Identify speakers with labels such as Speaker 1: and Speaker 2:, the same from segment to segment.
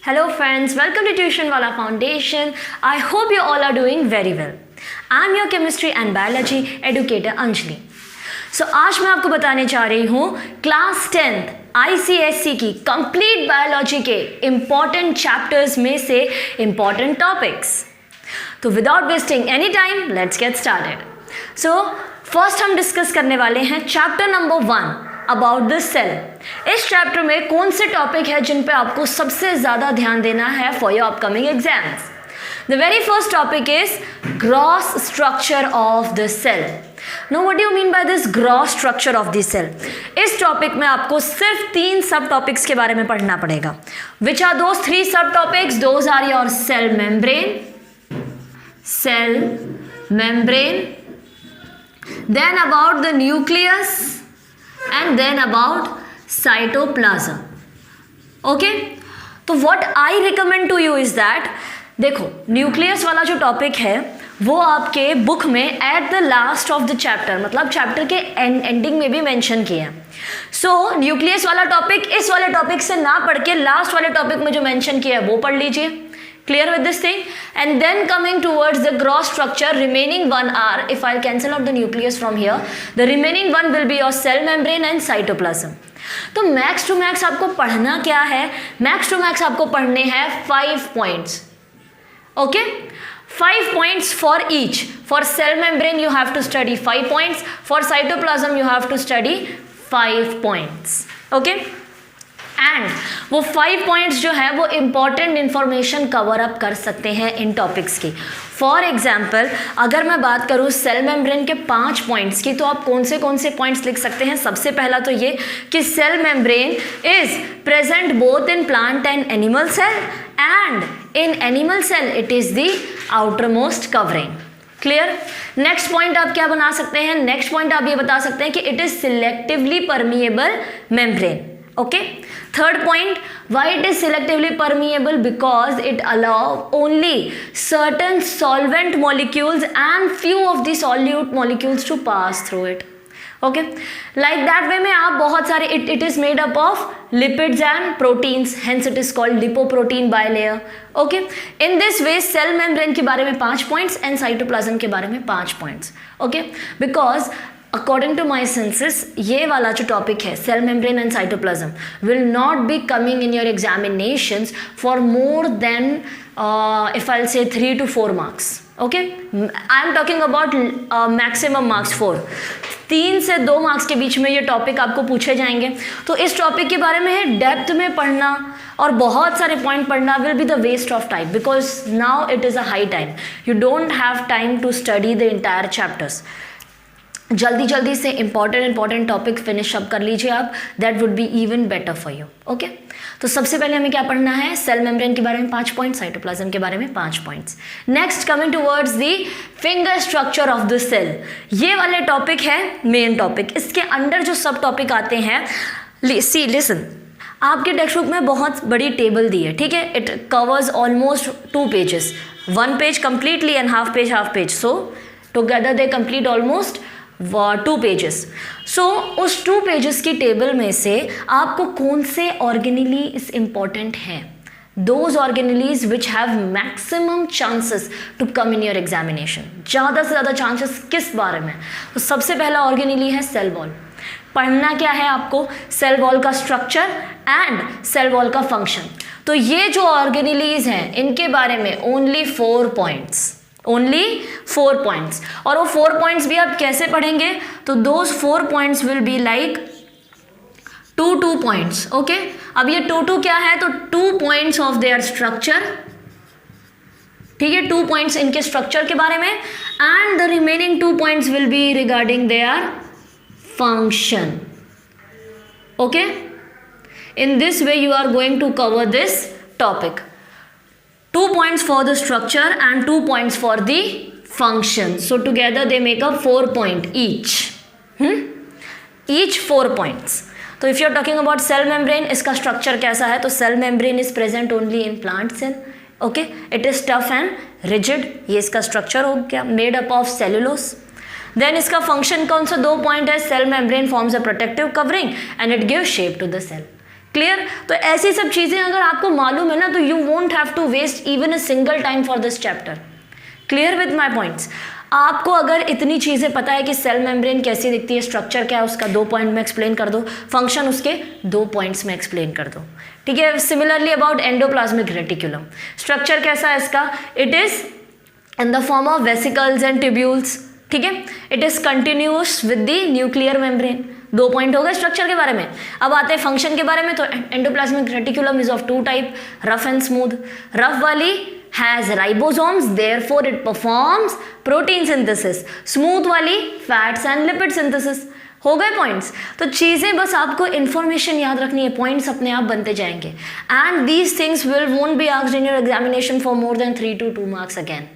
Speaker 1: Hello friends, welcome to Tuition Wala Foundation. I hope you all are doing very well. I am your chemistry and biology educator Anjali. So आज मैं आपको बताने जा रही हूँ class 10th ICSE की complete biology के important chapters में से इम्पॉर्टेंट टॉपिक्स. तो without wasting any time let's get started. So first हम डिस्कस करने वाले हैं chapter number 1 about the cell. इस चैप्टर में कौन से टॉपिक है जिन पे आपको सबसे ज़्यादा ध्यान देना है for your upcoming exams. The very first topic is gross structure of the cell. Now what do you mean by this gross structure of the cell? इस टॉपिक में आपको सिर्फ 3 सब टॉपिक्स के बारे में पढ़ना पड़ेगा. Which are those 3 सब topics? Those are your cell membrane, then about the nucleus, and then about cytoplasm. Okay? तो what I recommend to you is that देखो न्यूक्लियस वाला जो टॉपिक है वो आपके बुक में at the last of the chapter मतलब chapter के एंडिंग में भी मेंशन किया है. सो न्यूक्लियस वाला टॉपिक इस वाले टॉपिक से ना पढ़ के लास्ट वाले टॉपिक में जो मेंशन किया है वो पढ़ लीजिए. Clear with this thing? And then coming towards the gross structure, remaining one are, if I'll cancel out the nucleus from here, the remaining one will be your cell membrane and cytoplasm. तो max to max आपको पढ़ना क्या है? Max to max आपको पढ़ने हैं 5 points. Okay? 5 points for each. For cell membrane you have to study 5 points. For cytoplasm you have to study 5 points. Okay? And वो 5 points जो है वो इंपॉर्टेंट इंफॉर्मेशन कवर अप कर सकते हैं इन टॉपिक्स की. फॉर एग्जाम्पल अगर मैं बात करूँ सेल मेम्ब्रेन के 5 पॉइंट्स की तो आप कौन से पॉइंट्स लिख सकते हैं. सबसे पहला तो ये कि cell membrane is present both in plant and animal cell and in animal cell it is the outermost covering. Clear. Next point आप क्या बना सकते हैं? नेक्स्ट पॉइंट आप ये बता सकते हैं कि it is selectively permeable membrane. Okay. Third point, why it is selectively permeable? Because it allow only certain solvent molecules and few of the solute molecules to pass through it. Okay. Like that way में आप बहुत सारे it is made up of lipids and proteins, hence it is called lipoprotein bilayer. Okay. In this way cell membrane के बारे में 5 points and cytoplasm के बारे में 5 points. Okay. Because according to my senses ये वाला जो टॉपिक है cell membrane and cytoplasm will not be coming in your examinations for more than if I will say 3 to 4 marks. Okay. I am talking about maximum marks 4. 3 से 2 marks के बीच में ये topic आपको पूछे जाएंगे. तो इस टॉपिक के बारे में डेप्थ में पढ़ना और बहुत सारे पॉइंट पढ़ना will be the waste of time because now it is a high time. You don't have time to study the entire chapters. जल्दी से इंपॉर्टेंट टॉपिक फिनिश अप कर लीजिए आप. That would be even better for you. Okay. तो सबसे पहले हमें क्या पढ़ना है? सेल मेम्ब्रेन के बारे में 5 पॉइंट्स, साइटोप्लाज्म के बारे में 5 points. Next coming towards the finger structure of the cell. ये वाले टॉपिक है मेन टॉपिक. इसके अंडर जो सब टॉपिक आते हैं सी लिसन. आपके टेक्स्ट बुक में बहुत बड़ी टेबल दी है. ठीक है. It covers almost 2 pages. 1 page completely and half page. So together they complete almost 2 pages. So उस 2 pages की टेबल में से आपको कौन से ऑर्गेनेलीज इंपॉर्टेंट हैं? Those organelles which have maximum chances to come in your examination. ज़्यादा से ज़्यादा चांसेस किस बारे में? तो सबसे पहला ऑर्गेनेली है सेल वॉल. पढ़ना क्या है आपको? सेल वॉल का स्ट्रक्चर एंड सेल वॉल का फंक्शन. तो ये जो ऑर्गेनेलीज हैं इनके बारे में ओनली 4 points. Only 4 points. और वो 4 points भी आप कैसे पढ़ेंगे? तो those 4 points will be like 2 points. Okay. अब ये 2 क्या है? तो 2 points ऑफ देयर स्ट्रक्चर. ठीक है. 2 points इनके स्ट्रक्चर के बारे में and the remaining 2 points will be regarding their function. Okay. In this way you are going to cover this topic. 2 points for the structure and 2 points for the function. So together they make up 4 point each. Each 4 points. तो if you're talking about cell membrane, इसका structure कैसा है? तो cell membrane is present only in plant cell. Okay? It is tough and rigid. ये इसका structure हो गया made up of cellulose. Then इसका function कौन सा 2 point है? Cell membrane forms a protective covering and it gives shape to the cell. Clear? तो ऐसी सब चीज़ें अगर आपको मालूम है ना, तो you won't have to waste even a single time for this chapter. Clear with my points? आपको अगर इतनी चीज़ें पता है कि सेल मेम्ब्रेन कैसी दिखती है, स्ट्रक्चर क्या है उसका 2 पॉइंट में एक्सप्लेन कर दो, फंक्शन उसके 2 पॉइंट्स में एक्सप्लेन कर दो, ठीक है? Similarly about endoplasmic reticulum, structure कैसा है इसका? It is in the form of vesicles and tubules, ठीक है? It is continuous with the nuclear membrane. 2 point हो गए स्ट्रक्चर के बारे में। अब आते हैं फंक्शन के बारे में। तो endoplasmic reticulum is of 2 type, rough and smooth. Rough वाली has ribosomes, therefore it performs protein synthesis. Smooth वाली fats and lipid synthesis। हो गए पॉइंट्स? तो चीज़ें बस आपको इन्फॉर्मेशन याद रखनी है, पॉइंट्स अपने आप बनते जाएंगे। And these things won't be asked in your examination for more than 3 to 2 marks again,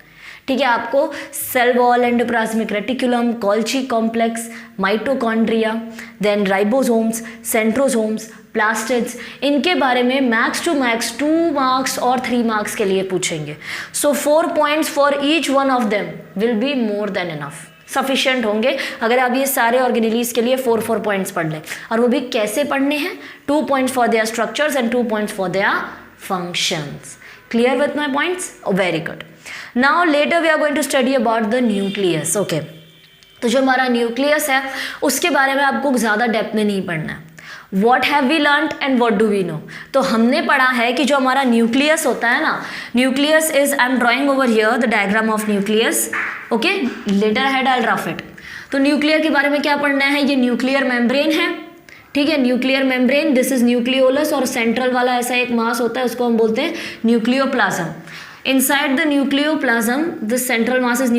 Speaker 1: ठीक है? आपको cell wall, endoplasmic reticulum, Golgi complex, mitochondria, then ribosomes, centrosomes, plastids, इनके बारे में मैक्स टू मैक्स 2 मार्क्स और 3 मार्क्स के लिए पूछेंगे। सो 4 points for each one of them will be more than enough, sufficient होंगे अगर आप ये सारे ऑर्गेनेलीज के लिए 4 पॉइंट्स पढ़ लें। और वो भी कैसे पढ़ने हैं? 2 points for their structures and 2 points for their functions. Clear with my points? Very good. Now later we are going to study about the nucleus. Okay, तो जो हमारा न्यूक्लियस है उसके बारे में आपको ज़्यादा डेप्थ में नहीं पढ़ना है। What have we learn and what do we know? तो हमने पढ़ा है कि जो हमारा न्यूक्लियस होता है ना, nucleus is, I am drawing over here the diagram of nucleus, okay? Later head I rough it. तो न्यूक्लियर के बारे में क्या पढ़ना है? ये न्यूक्लियर मेम्ब्रेन है, ठीक है? Nuclear membrane, this is nucleolus, और सेंट्रल वाला ऐसा एक मास होता है, उसको हम बोलते हैं nucleoplasm. Inside the nucleoplasm, the central mass is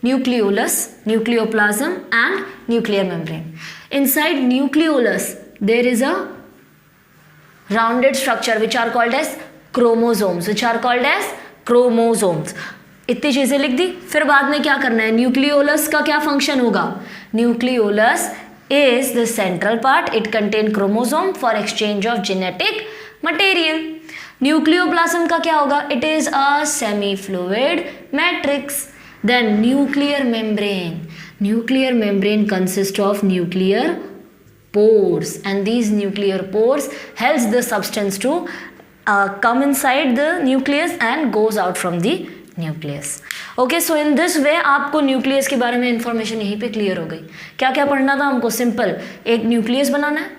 Speaker 1: nucleolus, nucleoplasm and nuclear membrane. Inside nucleolus, there is a rounded structure which are called as chromosomes, which are called as chromosomes. इतनी चीज़ें लिख दी। फिर बाद में क्या करना है? न्यूक्लियोलस का क्या फंक्शन होगा? Nucleolus is the central part, it contain chromosome for exchange of genetic material. Nucleoplasm का क्या होगा? It is a semi fluid matrix. Then nuclear membrane, nuclear membrane consist of nuclear pores, and these nuclear pores helps the substance to come inside the nucleus and goes out from the nucleus. Okay, so in this way आपको nucleus के बारे में information यहीं पे clear हो गई। क्या क्या पढ़ना था हमको? सिंपल, एक न्यूक्लियस बनाना है,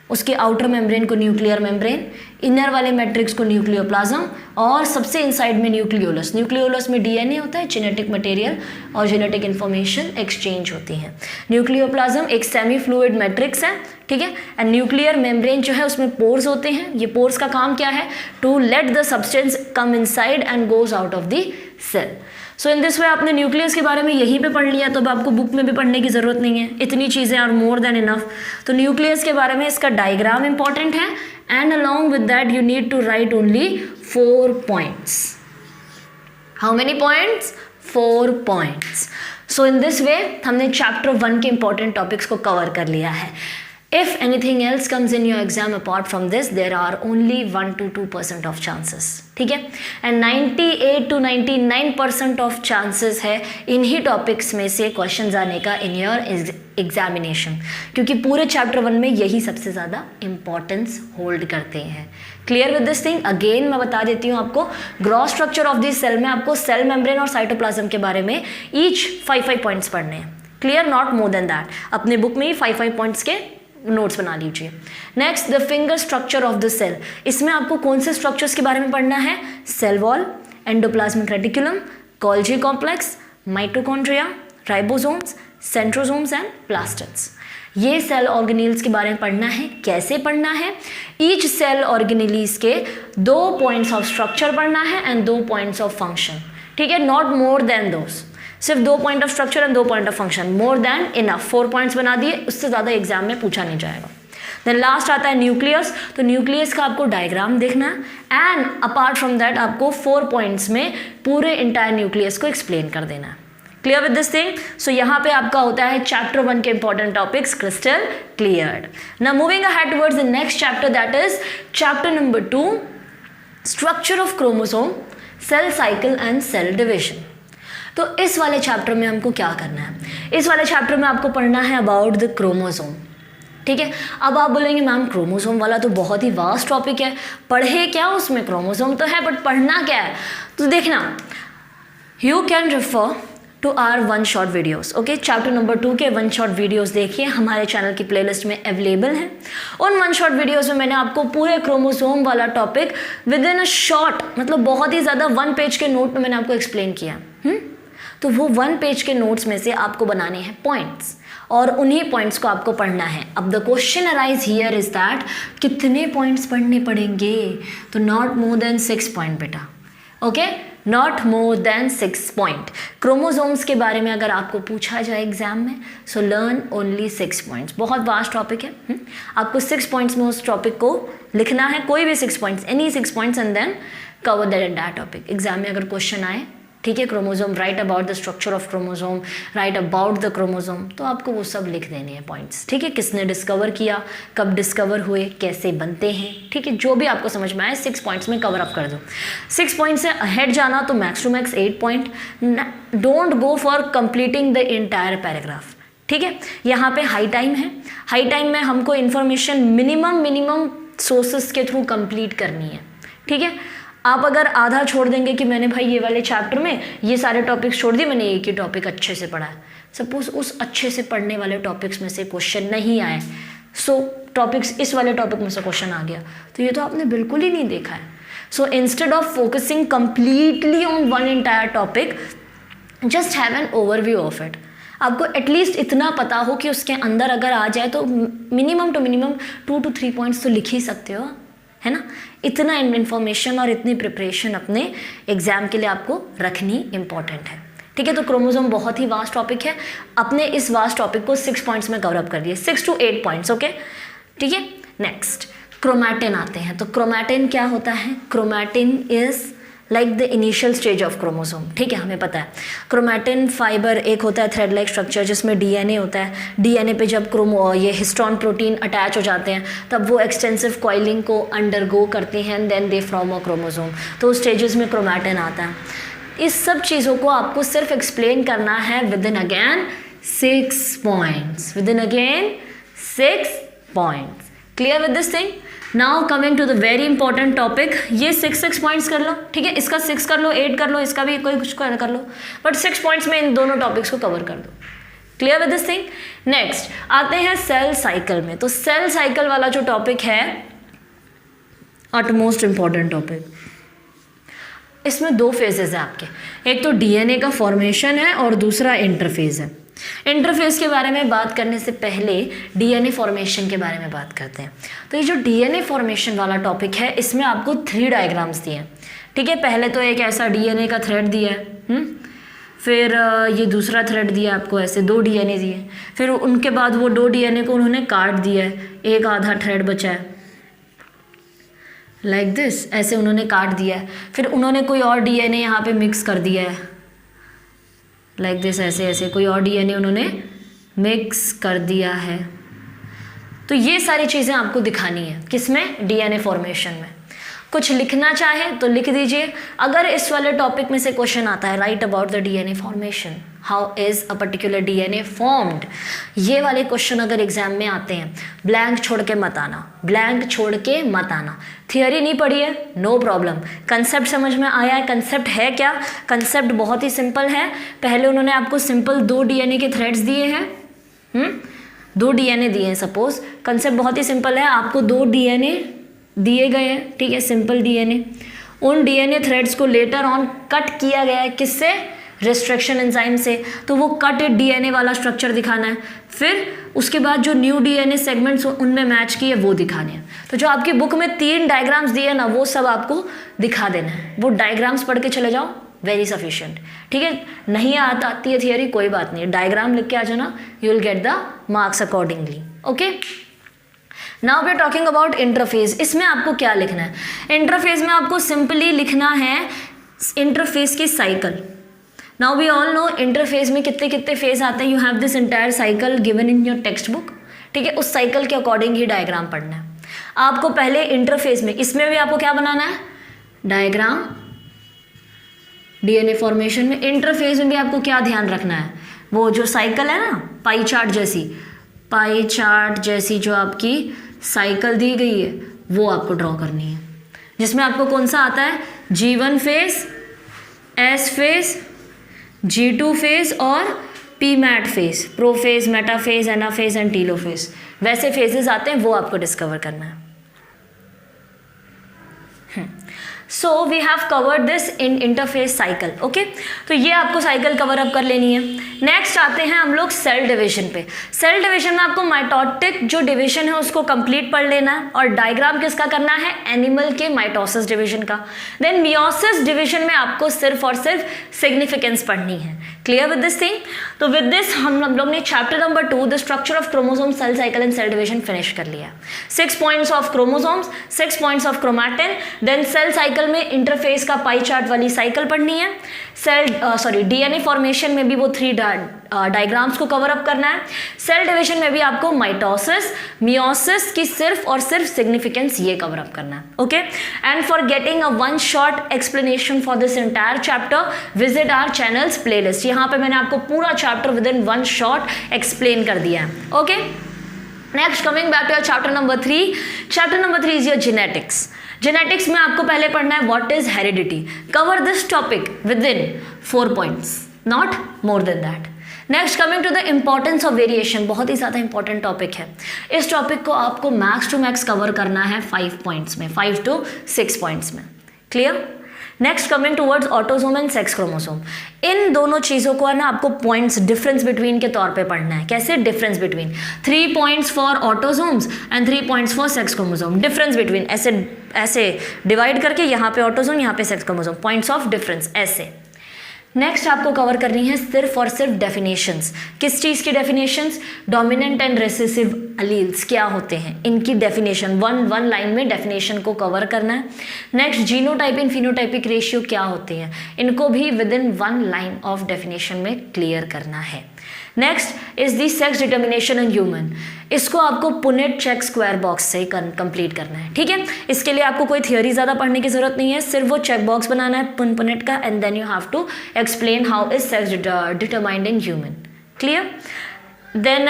Speaker 1: उसके आउटर मेम्ब्रेन को न्यूक्लियर मेम्ब्रेन, इनर वाले मैट्रिक्स को न्यूक्लियोप्लाज्म, और सबसे इनसाइड में न्यूक्लियोलस। न्यूक्लियोलस में डीएनए होता है, जेनेटिक मटेरियल और जेनेटिक इन्फॉर्मेशन एक्सचेंज होती है। न्यूक्लियोप्लाज्म एक सेमी फ्लूइड मैट्रिक्स है, ठीक है? एंड न्यूक्लियर मेम्ब्रेन जो है उसमें पोर्स होते हैं। ये पोर्स का काम क्या है? To let the substance come inside and goes out of the cell. So in this way आपने न्यूक्लियस के बारे में यहीं पे पढ़ लिया, तो अब आपको बुक में भी पढ़ने की ज़रूरत नहीं है, इतनी चीज़ें आर मोर देन इनफ। तो न्यूक्लियस के बारे में इसका डायग्राम इंपॉर्टेंट है, and along with that you need to write only 4 points. How many points? 4 points. So in this way हमने चैप्टर 1 के इंपॉर्टेंट टॉपिक्स को कवर कर लिया है। If anything else comes in your exam apart from this, there are only 1 to 2% of chances, ठीक है? And 98 to 99% of chances है इन्हीं टॉपिक्स में से क्वेश्चंस आने का in your एग्जामिनेशन, क्योंकि पूरे चैप्टर 1 में यही सबसे ज़्यादा इंपॉर्टेंस होल्ड करते हैं। Clear with this thing? Again मैं बता देती हूँ आपको, gross structure of this cell में आपको सेल मेम्ब्रेन और साइटोप्लाज्म के बारे में ईच 5 पॉइंट्स पढ़ने हैं। Clear? Not more than that. अपने बुक में ही 5 पॉइंट्स के नोट्स बना लीजिए। Next, the finger structure of the cell. इसमें आपको कौन से स्ट्रक्चर्स के बारे में पढ़ना है? Cell wall, endoplasmic reticulum, Golgi complex, mitochondria, ribosomes, centrosomes and plastids. ये सेल ऑर्गेनेल्स के बारे में पढ़ना है। कैसे पढ़ना है? ईच सेल ऑर्गेनेलीज के 2 पॉइंट्स ऑफ स्ट्रक्चर पढ़ना है एंड 2 पॉइंट्स ऑफ फंक्शन, ठीक है? नॉट मोर देन दोस, सिर्फ 2 point of structure and 2 point of function, more than enough. 4 points बना दिए, उससे ज़्यादा एग्जाम में पूछा नहीं जाएगा। देन लास्ट आता है न्यूक्लियस। तो न्यूक्लियस का आपको डायग्राम देखना है एंड अपार्ट फ्रॉम दैट आपको 4 पॉइंट्स में पूरे इंटायर न्यूक्लियस को एक्सप्लेन कर देना है। Clear with this thing? So यहाँ पे आपका होता है चैप्टर 1 के important topics crystal cleared. Now moving ahead towards the next chapter, that is chapter number 2, structure of chromosome, cell cycle and cell division. तो इस वाले चैप्टर में हमको क्या करना है? इस वाले चैप्टर में आपको पढ़ना है अबाउट द क्रोमोसोम, ठीक है। अब आप बोलेंगे मैम क्रोमोसोम वाला तो बहुत ही वास्ट टॉपिक है, पढ़े क्या उसमें, क्रोमोसोम तो है बट पढ़ना क्या है। तो देखना, you can refer to our one shot videos, okay. Chapter number 2 के वन शॉट वीडियोस देखिए, हमारे चैनल की प्लेलिस्ट में अवेलेबल है। उन वन शॉट वीडियोस में मैंने आपको पूरे क्रोमोसोम वाला topic with in a short, मतलब बहुत ही ज़्यादा 1 पेज के नोट में मैंने आपको एक्सप्लेन किया। तो वो 1 पेज के नोट्स में से आपको बनाने हैं पॉइंट्स, और उन्हीं पॉइंट्स को आपको पढ़ना है। अब the question arise here is that कितने पॉइंट्स पढ़ने पड़ेंगे, तो नॉट मोर देन 6 पॉइंट बेटा, okay, not more then 6 point. Chromosomes के बारे में अगर आपको पूछा जाए एग्जाम में, सो लर्न ओनली 6 पॉइंट्स। बहुत वास्ट टॉपिक है, आपको 6 पॉइंट्स में उस टॉपिक को लिखना है, कोई भी 6 points, any 6 points, and then cover that entire topic. Exam में अगर क्वेश्चन आए, ठीक है, chromosome, write about the structure of chromosome, write about the chromosome, तो आपको वो सब लिख देने हैं पॉइंट्स, ठीक है। किसने डिस्कवर किया, कब डिस्कवर हुए, कैसे बनते हैं, ठीक है, जो भी आपको समझ में आए 6 पॉइंट्स में कवर अप कर दो। 6 पॉइंट से अहेड जाना तो max to max 8 point. Don't go for completing the entire paragraph, ठीक है। यहाँ पे हाई टाइम है, हाई टाइम में हमको इन्फॉर्मेशन मिनिमम सोर्सेस के थ्रू कंप्लीट करनी है, ठीक है। आप अगर आधा छोड़ देंगे कि मैंने भाई ये वाले चैप्टर में ये सारे टॉपिक्स छोड़ दिए, मैंने एक ही टॉपिक अच्छे से पढ़ा है, सपोज उस अच्छे से पढ़ने वाले टॉपिक्स में से क्वेश्चन नहीं आए, सो टॉपिक्स इस वाले टॉपिक में से क्वेश्चन आ गया, तो ये तो आपने बिल्कुल ही नहीं देखा है। So instead of focusing completely on one entire topic, just have an overview of it. आपको एटलीस्ट इतना पता हो कि उसके अंदर अगर आ जाए तो minimum to minimum 2 to 3 points तो लिख ही सकते हो, है ना। इतना इन्फॉर्मेशन और इतनी प्रिपरेशन अपने एग्जाम के लिए आपको रखनी इंपॉर्टेंट है, ठीक है। तो क्रोमोसोम बहुत ही वास्ट टॉपिक है, अपने इस वास्ट टॉपिक को 6 पॉइंट्स में कवर अप कर दिए, 6 to 8 पॉइंट्स, ओके, ठीक है। नेक्स्ट क्रोमैटिन आते हैं। तो क्रोमैटिन क्या होता है, chromatin is like the initial stage of chromosome, ठीक है, हमें पता है। क्रोमैटिन फाइबर एक होता है थ्रेड लाइक स्ट्रक्चर जिसमें डीएनए होता है, डीएनए पे जब ये हिस्टोन प्रोटीन अटैच हो जाते हैं तब वो एक्सटेंसिव कॉइलिंग को अंडरगो करते हैं, and then they form a chromosome, तो उस स्टेजेस में क्रोमैटिन आता है। इस सब चीज़ों को आपको सिर्फ एक्सप्लेन करना है within again 6 points, within again 6 points. Clear with this thing. Now coming to the very important topic, ये 6 पॉइंट्स कर लो, ठीक है, इसका 6 कर लो, 8 कर लो, इसका भी कोई कुछ कर लो, बट 6 पॉइंट्स में इन दोनों टॉपिक्स को कवर कर दो। Clear with this thing. Next आते हैं सेल साइकिल में। तो सेल साइकिल वाला जो टॉपिक है मोस्ट इंपॉर्टेंट टॉपिक, इसमें 2 फेजेस है आपके, एक तो डीएनए का फॉर्मेशन है और दूसरा इंटरफेज है। इंटरफेस के बारे में बात करने से पहले डीएनए फॉर्मेशन के बारे में बात करते हैं। तो ये जो डीएनए फॉर्मेशन वाला टॉपिक है, इसमें आपको 3 डायग्राम्स दिए हैं, ठीक है। पहले तो एक ऐसा डीएनए का थ्रेड दिया है, फिर ये दूसरा थ्रेड दिया आपको, ऐसे 2 डीएनए दिए, फिर उनके बाद वो 2 डीएनए को उन्होंने काट दिया है, एक आधा थ्रेड बचा है लाइक दिस, ऐसे उन्होंने काट दिया है, फिर उन्होंने कोई और डीएनए यहाँ पे मिक्स कर दिया है लाइक दिस, ऐसे ऐसे कोई और डीएनए उन्होंने मिक्स कर दिया है। तो ये सारी चीज़ें आपको दिखानी है किसमें, डीएनए फॉर्मेशन में। कुछ लिखना चाहे तो लिख दीजिए। अगर इस वाले टॉपिक में से क्वेश्चन आता है, right about the DNA formation, how is a particular DNA formed, ये वाले क्वेश्चन अगर एग्जाम में आते हैं, ब्लैंक छोड़ के मत आना, ब्लैंक छोड़ के मत आना। थियोरी नहीं पढ़ी है, नो प्रॉब्लम, कंसेप्ट समझ में आया है। कंसेप्ट है क्या, कंसेप्ट बहुत ही सिंपल है। पहले उन्होंने आपको सिंपल 2 डीएनए के थ्रेड्स दिए हैं, 2 डीएनए दिए हैं सपोज, कंसेप्ट बहुत ही सिंपल है। आपको 2 डीएनए दिए गए हैं, ठीक है, सिंपल डीएनए, उन डीएनए थ्रेड्स को लेटर ऑन कट किया गया है, किससे, रिस्ट्रिक्शन एंजाइम से, तो वो कट डीएनए वाला स्ट्रक्चर दिखाना है। फिर उसके बाद जो न्यू डीएनए सेगमेंट्स उनमें मैच किए वो दिखाने हैं। तो जो आपकी बुक में 3 डायग्राम्स दिए ना, वो सब आपको दिखा देना है। वो डायग्राम्स पढ़ के चले जाओ, वेरी सफिशिएंट, ठीक है। नहीं आती है थियोरी, कोई बात नहीं, डायग्राम लिख के आ जाना, you will get the marks accordingly, okay. Now we are talking about interphase. इसमें आपको क्या लिखना है, इंटरफेस में आपको सिंपली लिखना है इंटरफेस की cycle. Now we all know interphase में कितने कितने फेज आते हैं, you have this entire cycle given in your textbook, ठीक है। उस साइकिल के अकॉर्डिंग ही डायग्राम पढ़ना है आपको। पहले इंटरफेस में, इसमें भी आपको क्या बनाना है, डायग्राम, डीएनए फॉर्मेशन में। इंटरफेस में भी आपको क्या ध्यान रखना है, वो जो साइकिल है ना पाई चार्ट जैसी, पाई चार्ट जैसी जो आपकी साइकिल दी गई है वो आपको ड्रॉ करनी है, जिसमें आपको कौन सा आता है, G1 phase, S phase, G2 phase और पी मैट phase, prophase, metaphase, anaphase and telophase, phases फेजेस आते हैं, वो आपको डिस्कवर करना है। So we have covered this in interphase cycle. Okay, तो ये आपको साइकिल कवर अप कर लेनी है। नेक्स्ट आते हैं हम लोग सेल डिवीजन पे। सेल डिवीजन में आपको माइटोटिक जो डिवीजन है उसको कंप्लीट पढ़ लेना है, और डायग्राम किसका करना है, एनिमल के माइटोसिस डिवीजन का। देन मियोसिस डिवीजन में आपको सिर्फ और सिर्फ सिग्निफिकेंस पढ़नी है। Clear with this thing? तो विद दिस हम लोग ने chapter number 2 the structure of chromosome, cell cycle and cell division finish कर लिया। 6 points of chromosomes, 6 points of chromatin, then cell cycle में इंटरफेस का पाई चार्ट वाली साइकिल पढ़नी है। डीएनए फॉर्मेशन में भी वो 3 डायग्राम्स को कवर अप करना है। सेल डिवीजन में भी आपको माइटोसिस, मियोसिस की सिर्फ और सिर्फ सिग्निफिकेंस ये कवर अप करना है। Okay, and for getting a one shot explanation for this entire chapter visit our channel's playlist. यहाँ पे मैंने आपको पूरा chapter within one shot explain कर दिया है। Okay, next coming back to your chapter number 3। Chapter number 3 is your genetics. Genetics में आपको पहले पढ़ना है what is heredity. Cover this topic within 4 points, not more than that. Next coming to the importance of variation, बहुत ही ज़्यादा important topic है। इस टॉपिक को आपको मैक्स टू मैक्स कवर करना है 5 पॉइंट्स में, 5 to 6 पॉइंट्स में। Clear? Next coming towards autosome and sex chromosome. इन दोनों चीज़ों को है ना आपको पॉइंट्स डिफरेंस बिटवीन के तौर पे पढ़ना है। कैसे? Difference between 3 points for autosomes and 3 points for sex chromosome. Difference between ऐसे डिवाइड करके, यहाँ पे ऑटोसोम, यहाँ पे sex chromosome, points of difference ऐसे। नेक्स्ट आपको कवर करनी है सिर्फ और सिर्फ डेफिनेशंस। किस चीज़ की definitions? Dominant and recessive alleles क्या होते हैं, इनकी डेफिनेशन, वन लाइन में डेफिनेशन को कवर करना है। Next genotype and phenotypic ratio क्या होते हैं, इनको भी with in 1 line of definition में क्लियर करना है। Next is the sex determination in human. इसको आपको पुनेट चेक स्क्वायर बॉक्स से कंप्लीट करना है। ठीक है, इसके लिए आपको कोई थियोरी ज़्यादा पढ़ने की जरूरत नहीं है, सिर्फ वो चेक बॉक्स बनाना है पुनेट का, and then you have to explain how is sex determined in human. Clear? Then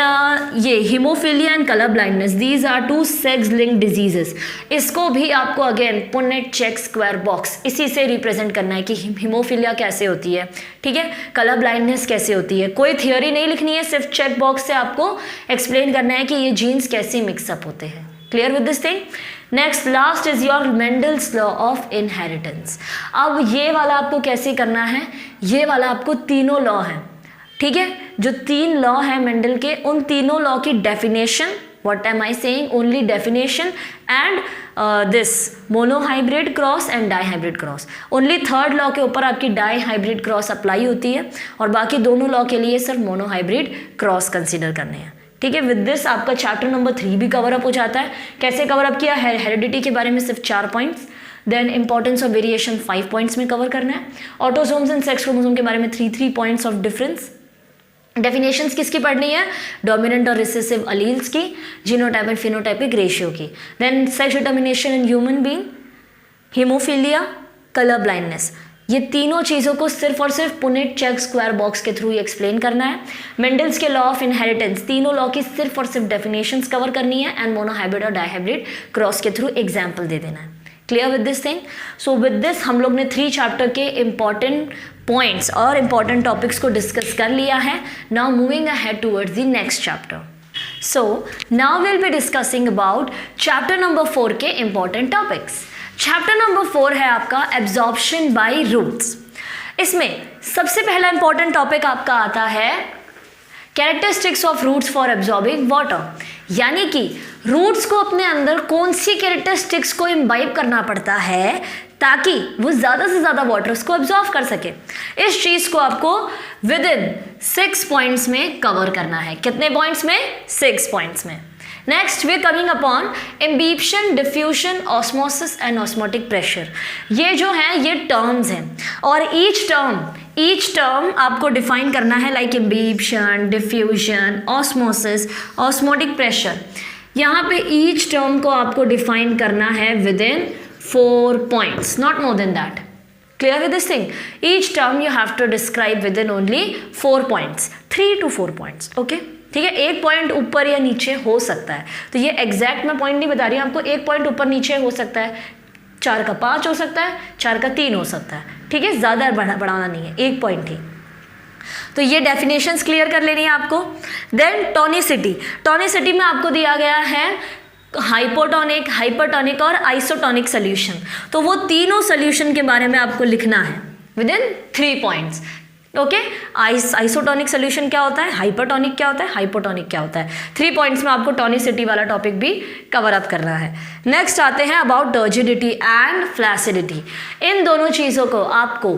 Speaker 1: ये haemophilia and colour blindness, these are 2 sex linked diseases. इसको भी आपको again Punnett check square box इसी से represent करना है कि हीमोफीलिया कैसे होती है, ठीक है, कलर ब्लाइंडनेस कैसे होती है। कोई थियोरी नहीं लिखनी है, सिर्फ चेक बॉक्स से आपको एक्सप्लेन करना है कि ये जीन्स कैसे मिक्सअप होते हैं। Clear with this thing? Next last is your Mendel's law of inheritance. अब ये वाला आपको कैसे करना है, ये वाला आपको तीनों लॉ है, ठीक है, जो 3 लॉ है मेंडल के, उन तीनों लॉ की definition, what am I saying, only definition and this monohybrid cross and dihybrid cross. Only 3rd law के ऊपर आपकी डाईहाइब्रिड क्रॉस अप्लाई होती है, और बाकी दोनों लॉ के लिए सिर्फ मोनोहाइब्रिड क्रॉस कंसिडर करने हैं। ठीक है, विद दिस आपका चैप्टर नंबर 3 भी कवर अप हो जाता है। कैसे कवर अप किया? हेरिडिटी के बारे में सिर्फ 4 points, then importance of variation 5 points में कवर करना है, ऑटोसोम्स एंड सेक्स क्रोमोसोम के बारे में 3 पॉइंट्स ऑफ डिफरेंस, डेफिनेशंस किसकी पढ़नी है, डोमिनेंट और रिसेसिव अलील्स की, जीनोटाइप एंड फिनोटाइपिक रेशियो की, then sex determination in human being, haemophilia, colour blindness. ये तीनों चीज़ों को सिर्फ और सिर्फ पुनेट चेक स्क्वायर बॉक्स के थ्रू एक्सप्लेन करना है। मेंडल्स के लॉ ऑफ इनहेरिटेंस, तीनों लॉ की सिर्फ और सिर्फ डेफिनेशंस कवर करनी है, एंड मोनोहाइब्रिड और डाईहाइब्रिड क्रॉस के थ्रू एग्जाम्पल दे देना है। Clear with this thing? So with this हम लोग ने 3 चैप्टर के इंपॉर्टेंट पॉइंट्स और इंपॉर्टेंट टॉपिक्स को डिस्कस कर लिया है। Now moving ahead towards the next chapter. So now will be discussing about chapter number 4 के इंपॉर्टेंट टॉपिक्स। चैप्टर नंबर 4 है आपका एब्जॉर्प्शन बाय रूट्स। इसमें सबसे पहला इंपॉर्टेंट टॉपिक आपका आता है characteristics of roots for absorbing water, यानी कि रूट्स को अपने अंदर कौन सी कैरेक्टरिस्टिक्स को इम्बाइब करना पड़ता है ताकि वो ज़्यादा से ज़्यादा वाटर्स को एब्जॉर्ब कर सके। इस चीज़ को आपको विद इन 6 पॉइंट्स में कवर करना है। कितने पॉइंट्स में? 6 पॉइंट्स में। Next we coming upon imbibition, diffusion, osmosis and osmotic pressure. ये जो है ये टर्म्स हैं, और ईच टर्म आपको डिफाइन करना है, like imbibition, diffusion, osmosis, osmotic pressure. यहाँ पे ईच टर्म को आपको डिफाइन करना है within 4 points, not more than that. Clear with this thing? Each term you have to describe within only 4 points, 3 to 4 points. Okay? ठीक है, 1 point ऊपर या नीचे हो सकता है, तो ये एग्जैक्ट मैं पॉइंट नहीं बता रही हूँ आपको, 1 पॉइंट ऊपर नीचे हो सकता है, 4 का 5 हो सकता है, 4 का 3 हो सकता है, ठीक है, ज़्यादा बढ़ाना नहीं है, 1 पॉइंट ही। तो ये डेफिनेशंस क्लियर कर लेनी है आपको। देन टोनिसिटी, टोनिसिटी में आपको दिया गया है हाइपोटोनिक, हाइपरटोनिक और आइसोटोनिक सोल्यूशन। तो वो तीनों सोल्यूशन के बारे में आपको लिखना है within 3 points. Okay, isotonic solution क्या होता है, हाइपरटोनिक क्या होता है, हाइपोटोनिक क्या होता है, 3 पॉइंट्स में आपको टोनिसिटी वाला टॉपिक भी कवर अप करना है। नेक्स्ट आते हैं अबाउट टर्जिडिटी एंड फ्लैसिडिटी। इन दोनों चीज़ों को आपको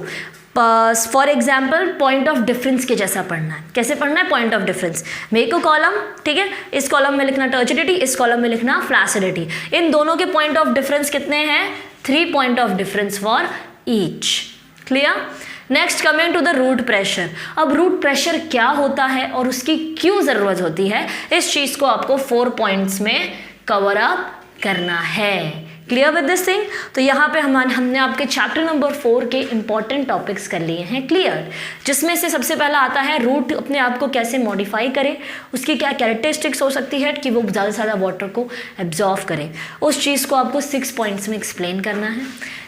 Speaker 1: for example point of difference के जैसा पढ़ना है। कैसे पढ़ना है, पॉइंट ऑफ डिफरेंस में एक कॉलम, ठीक है, इस कॉलम में लिखना टर्जिडिटी, इस कॉलम में लिखना फ्लैसिडिटी। इन दोनों के पॉइंट ऑफ डिफरेंस कितने हैं, 3 point of difference for each. Clear. Next coming to the root pressure. अब रूट प्रेशर क्या होता है और उसकी क्यों ज़रूरत होती है, इस चीज़ को आपको 4 पॉइंट्स में कवर अप करना है। Clear with this thing. तो यहाँ पे हमने आपके चैप्टर नंबर 4 के इंपॉर्टेंट टॉपिक्स कर लिए हैं क्लियर, जिसमें से सबसे पहला आता है रूट अपने आप को कैसे मॉडिफाई करे, उसकी क्या कैरेक्टरिस्टिक्स हो सकती है कि वो ज़्यादा से ज़्यादा वाटर को एब्जॉर्व करे, उस चीज़ को आपको 6 पॉइंट्स में एक्सप्लेन करना है।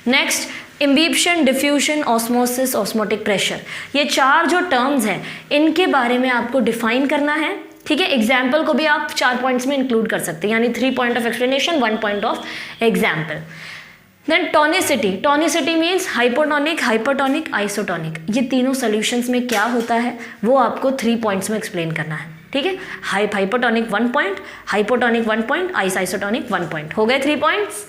Speaker 1: Next imbibition, diffusion, osmosis, osmotic pressure, ये 4 जो टर्म्स हैं इनके बारे में आपको डिफाइन करना है। ठीक है, एग्जाम्पल को भी आप 4 पॉइंट्स में इंक्लूड कर सकते हैं, यानी 3 point of explanation, 1 point of example. Then tonicity, tonicity means hypotonic, hypertonic, isotonic, ये तीनों सोल्यूशंस में क्या होता है वो आपको 3 पॉइंट्स में एक्सप्लेन करना है। ठीक है, hypotonic 1 point, hypotonic 1 point, isotonic 1 point, हो गए 3 पॉइंट्स।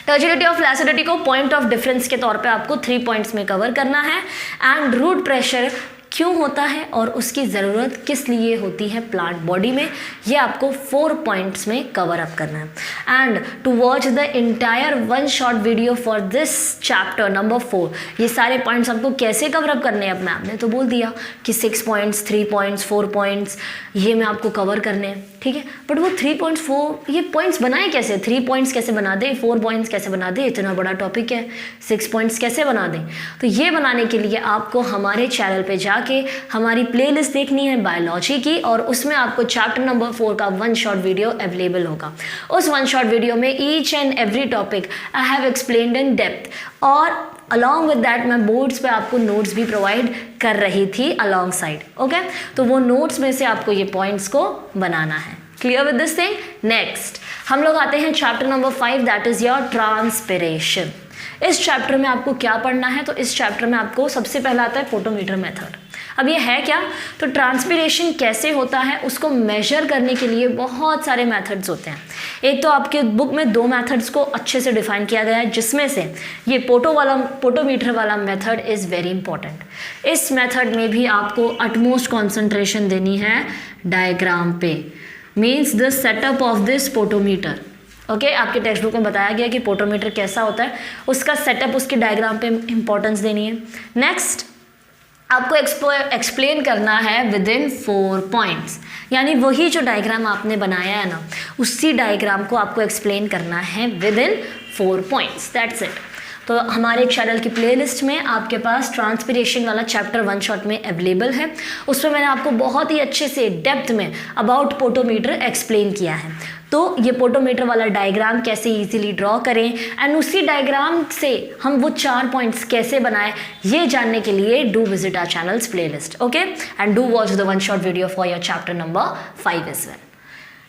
Speaker 1: टर्जिडिटी और फ्लैसिडिटी को पॉइंट ऑफ डिफरेंस के तौर पे आपको 3 पॉइंट्स में कवर करना है। एंड रूट प्रेशर क्यों होता है और उसकी ज़रूरत किस लिए होती है प्लांट बॉडी में, ये आपको 4 पॉइंट्स में कवर अप करना है। And to watch the entire 1 short video for this chapter number 4, ये सारे पॉइंट्स आपको कैसे कवर अप करने हैं, अब मैम ने तो बोल दिया कि 6 पॉइंट्स, 3 पॉइंट्स, 4 पॉइंट्स, ये मैं आपको कवर करने हैं। ठीक है, बट वो 3 पॉइंट्स 4 ये पॉइंट्स बनाए कैसे, 3 पॉइंट्स कैसे बना दे, 4 पॉइंट्स कैसे बना दे, इतना बड़ा टॉपिक है, 6 पॉइंट्स कैसे बना दें। तो ये बनाने के लिए आपको हमारे चैनल पे जाके हमारी प्लेलिस्ट देखनी है बायोलॉजी की, और उसमें आपको चैप्टर नंबर 4 का 1 शॉर्ट वीडियो अवेलेबल होगा। उस 1 शॉर्ट वीडियो में each and every topic I have explained in depth, और अलॉन्ग विद दैट मैं बोर्ड्स पे आपको नोट्स भी प्रोवाइड कर रही थी अलॉन्ग साइड। ओके, तो वो नोट्स में से आपको ये पॉइंट्स को बनाना है। Clear with this thing. Next हम लोग आते हैं chapter number 5, that is your transpiration. इस चैप्टर में आपको क्या पढ़ना है, तो इस चैप्टर में आपको सबसे पहला आता है फोटोमीटर मेथड। अब ये है क्या, तो ट्रांसपिरेशन कैसे होता है उसको मेजर करने के लिए बहुत सारे मेथड्स होते हैं। एक तो आपके बुक में 2 मेथड्स को अच्छे से डिफाइन किया गया है, जिसमें से ये फोटोमीटर वाला मेथड इज़ वेरी इंपॉर्टेंट। इस मेथड में भी आपको अटमोस्ट कॉन्सेंट्रेशन देनी है डायग्राम पे, means the setup of this photometer. Okay, आपके टेक्स्ट बुक में बताया गया कि फोटोमीटर कैसा होता है, उसका सेटअप, उसके डायग्राम पे इंपॉर्टेंस देनी है। नेक्स्ट आपको एक्सप्लेन करना है विद इन 4 पॉइंट्स, यानी वही जो डायग्राम आपने बनाया है ना, उसी डायग्राम को आपको एक्सप्लेन करना है within 4 points, that's it. तो हमारे चैनल की प्लेलिस्ट में आपके पास ट्रांसपिरेशन वाला चैप्टर 1 शॉट में अवेलेबल है, उसमें मैंने आपको बहुत ही अच्छे से डेप्थ में अबाउट फोटोमीटर एक्सप्लेन किया है। तो ये फोटोमीटर वाला डायग्राम कैसे इजीली ड्रॉ करें एंड उसी डायग्राम से हम वो 4 पॉइंट्स कैसे बनाएं, ये जानने के लिए do visit our channel's playlist, okay, and do watch the 1 shot video for your chapter number 5 as well.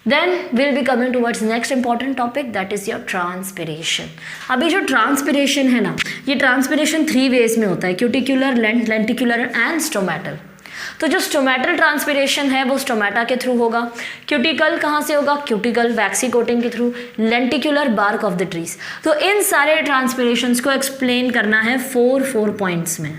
Speaker 1: Then we'll be coming towards next important topic, that is your transpiration. अभी जो transpiration है ना, ये transpiration 3 veg में होता है, cuticular, lenticular and stomatal. तो जो स्टोमेटल ट्रांसपिरेशन है वो स्टोमेटा के थ्रू होगा, क्यूटिकल कहाँ से होगा, क्यूटिकल वैक्सी कोटिंग के through, lenticular bark of the trees. तो इन सारे ट्रांसपिरेशंस को एक्सप्लेन करना है 4 पॉइंट्स में।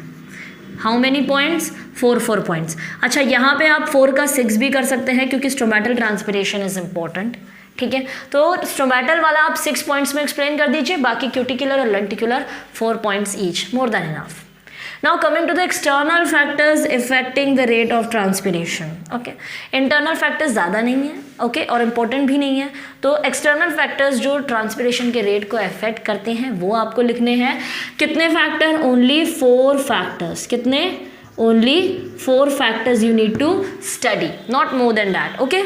Speaker 1: How many points, 4 points. अच्छा, यहाँ पे आप 4 का 6 भी कर सकते हैं क्योंकि स्टोमेटल ट्रांसपिरेशन इज इम्पॉर्टेंट। ठीक है, तो स्टोमेटल वाला आप 6 पॉइंट्स में एक्सप्लेन कर दीजिए, बाकी क्यूटिकुलर और lenticular 4 points each, more than enough. Now coming to the external factors affecting the rate of transpiration. Okay, internal factors ज़्यादा नहीं है, okay, और important भी नहीं है। तो external factors जो transpiration के rate को affect करते हैं वो आपको लिखने हैं। कितने factor? Only 4 factors। कितने? only 4 factors you need to study, not more than that. Okay,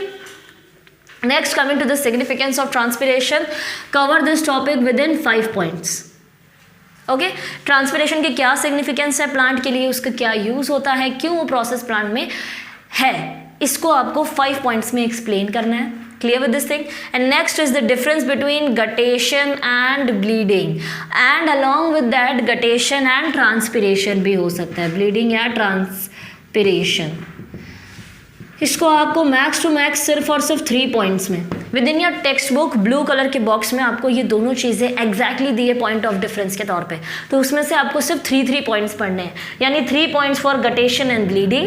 Speaker 1: next, coming to the significance of transpiration, cover this topic within 5 points. Okay, transpiration की क्या सिग्निफिकेंस है प्लांट के लिए, उसका क्या यूज होता है, क्यों वो प्रोसेस प्लांट में है, इसको आपको 5 पॉइंट्स में एक्सप्लेन करना है. Clear with this thing. And next is the difference between guttation and bleeding, and along with that guttation and transpiration भी हो सकता है, ब्लीडिंग या ट्रांसपिरेशन. इसको आपको मैक्स टू मैक्स सिर्फ और सिर्फ 3 पॉइंट्स में with in your text book blue colour के बॉक्स में आपको ये दोनों चीज़ें एग्जैक्टली दिए पॉइंट ऑफ डिफरेंस के तौर पे. तो उसमें से आपको सिर्फ 3 पॉइंट्स पढ़ने हैं, यानी 3 points for guttation and bleeding,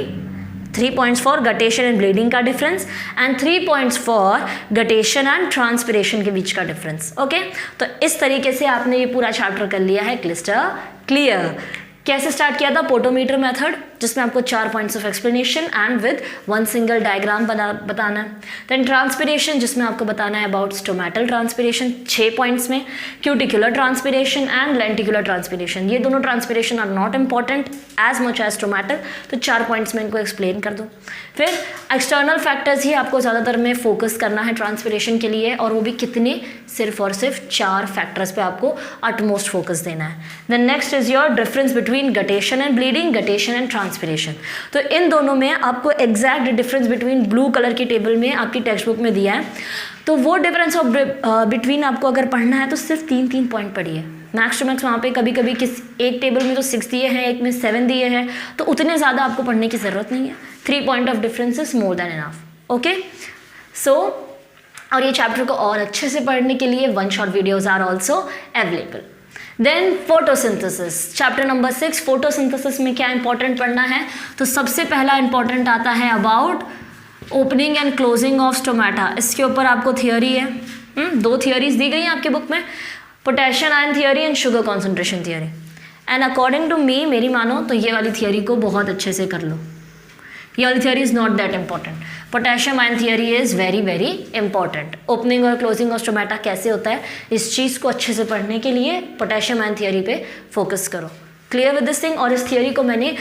Speaker 1: 3 points for guttation and bleeding का difference, and 3 points for guttation and transpiration के बीच का डिफरेंस. ओके, तो इस तरीके से आपने ये पूरा चैप्टर कर लिया है क्लिस्टर क्लियर. कैसे स्टार्ट किया था? पोटोमीटर मेथड, जिसमें आपको 4 points of explanation and with 1 single diagram बताना है. देन ट्रांसपिरेशन, जिसमें आपको बताना है अबाउट स्टोमेटल ट्रांसपिरेशन 6 पॉइंट्स में, cuticular transpiration and lenticular transpiration. ये दोनों transpiration are not important as much as stomatal, तो 4 पॉइंट्स में इनको एक्सप्लेन कर दो. फिर एक्सटर्नल फैक्टर्स ही आपको ज़्यादातर में फोकस करना है ट्रांसपिरेशन के लिए, और वो भी कितने? सिर्फ और सिर्फ 4 फैक्टर्स पे आपको अटमोस्ट फोकस देना है. Then next is your difference between guttation and bleeding, guttation and transpiration. तो इन दोनों में आपको exact difference between blue colour की टेबल में आपकी टेक्स्ट बुक में दिया है. तो वो डिफरेंस ऑफ बिटवीन आपको अगर पढ़ना है तो सिर्फ 3 पॉइंट पढ़िए मैक्स टू मैक्स. वहाँ पे कभी कभी एक टेबल में तो 6 दिए हैं, एक में 7 दिए हैं, तो उतने ज़्यादा आपको पढ़ने की ज़रूरत नहीं है. 3 point of difference is more than enough. Okay, so और ये चैप्टर को और अच्छे से पढ़ने के लिए 1 shot videos are also available. Then photosynthesis, chapter number 6. Photosynthesis में क्या इंपॉर्टेंट पढ़ना है? तो सबसे पहला इंपॉर्टेंट आता है about opening and closing of stomata. इसके ऊपर आपको थियोरी है, 2 थियोरीज दी गई हैं आपके बुक में, potassium ion theory and sugar concentration theory. And according to me, मेरी मानो तो ये वाली थियोरी को बहुत अच्छे से कर लो. ये वाली theory is not that important. Potassium ion theory is very very important. Opening और क्लोजिंग ऑफ स्टोमेटा कैसे होता है, इस चीज़ को अच्छे से पढ़ने के लिए पोटेशियम आयन थियोरी पे फोकस करो. Clear with this thing. और इस थियोरी को मैंने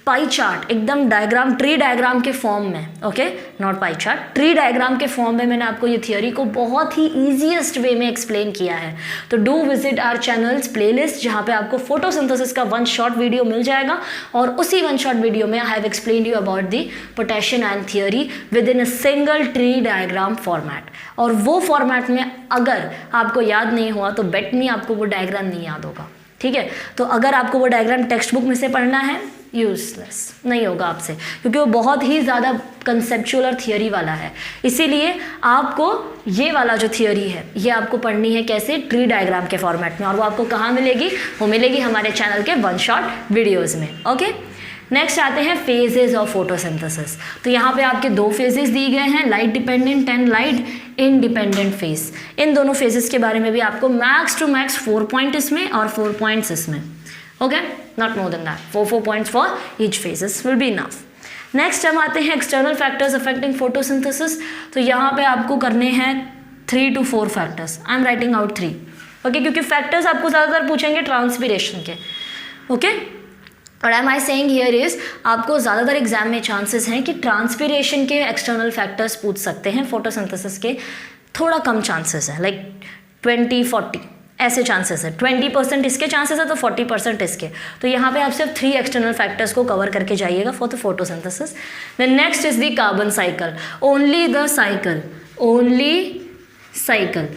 Speaker 1: पाई चार्ट, एकदम डायग्राम, ट्री डायग्राम के फॉर्म में, okay, not pie chart, tree diagram के फॉर्म में मैंने आपको ये थियोरी को बहुत ही ईजीएस्ट वे में एक्सप्लेन किया है. तो do visit our channel's playlist, जहाँ पे आपको फोटोसिंथेसिस का 1 शॉर्ट वीडियो मिल जाएगा, और उसी 1 शॉर्ट वीडियो में I have explained you about the potassium ion theory with in a single tree diagram format. और वो फॉर्मेट में अगर आपको याद नहीं हुआ तो बेट मी आपको वो डायग्राम नहीं याद होगा. ठीक है, तो अगर आपको वो डायग्राम टेक्स्ट बुक में से पढ़ना है, यूजलेस नहीं होगा आपसे, क्योंकि वो बहुत ही ज़्यादा कंसेप्चुअल और थियोरी वाला है. इसीलिए आपको ये वाला जो थियोरी है ये आपको पढ़नी है कैसे? ट्री डायग्राम के फॉर्मेट में. और वो आपको कहाँ मिलेगी? वो मिलेगी हमारे चैनल के 1 शॉट वीडियोज़ में. ओके, नेक्स्ट आते हैं फेजेस ऑफ फोटोसिंथेसिस. तो यहाँ पे आपके 2 फेजेस दिए गए हैं, light dependent and light independent phase. इन दोनों फेजेस के बारे में भी आपको मैक्स टू मैक्स 4 पॉइंट इसमें और 4 पॉइंट्स इसमें. Okay, not more than that. 4 points for each phases will be enough. Next हम आते हैं एक्सटर्नल फैक्टर्स अफेक्टिंग फोटोसिंथेसिस. तो यहाँ पे आपको करने हैं 3 to 4 factors. I am writing out 3. Okay, क्योंकि फैक्टर्स आपको ज़्यादातर पूछेंगे ट्रांसपिरेशन के. ओके, और am I saying here is, आपको ज़्यादातर एग्जाम में चांसेस हैं कि ट्रांसपिरेशन के एक्सटर्नल फैक्टर्स पूछ सकते हैं, फोटोसिंथेसिस के थोड़ा कम चांसेस है, लाइक 20-40 ऐसे चांसेस है. 20% इसके चांसेस है तो 40% इसके. तो यहाँ पे आप सिर्फ 3 एक्सटर्नल फैक्टर्स को कवर करके जाइएगा for the photosynthesis. Then next is the carbon cycle, only the cycle, only cycle.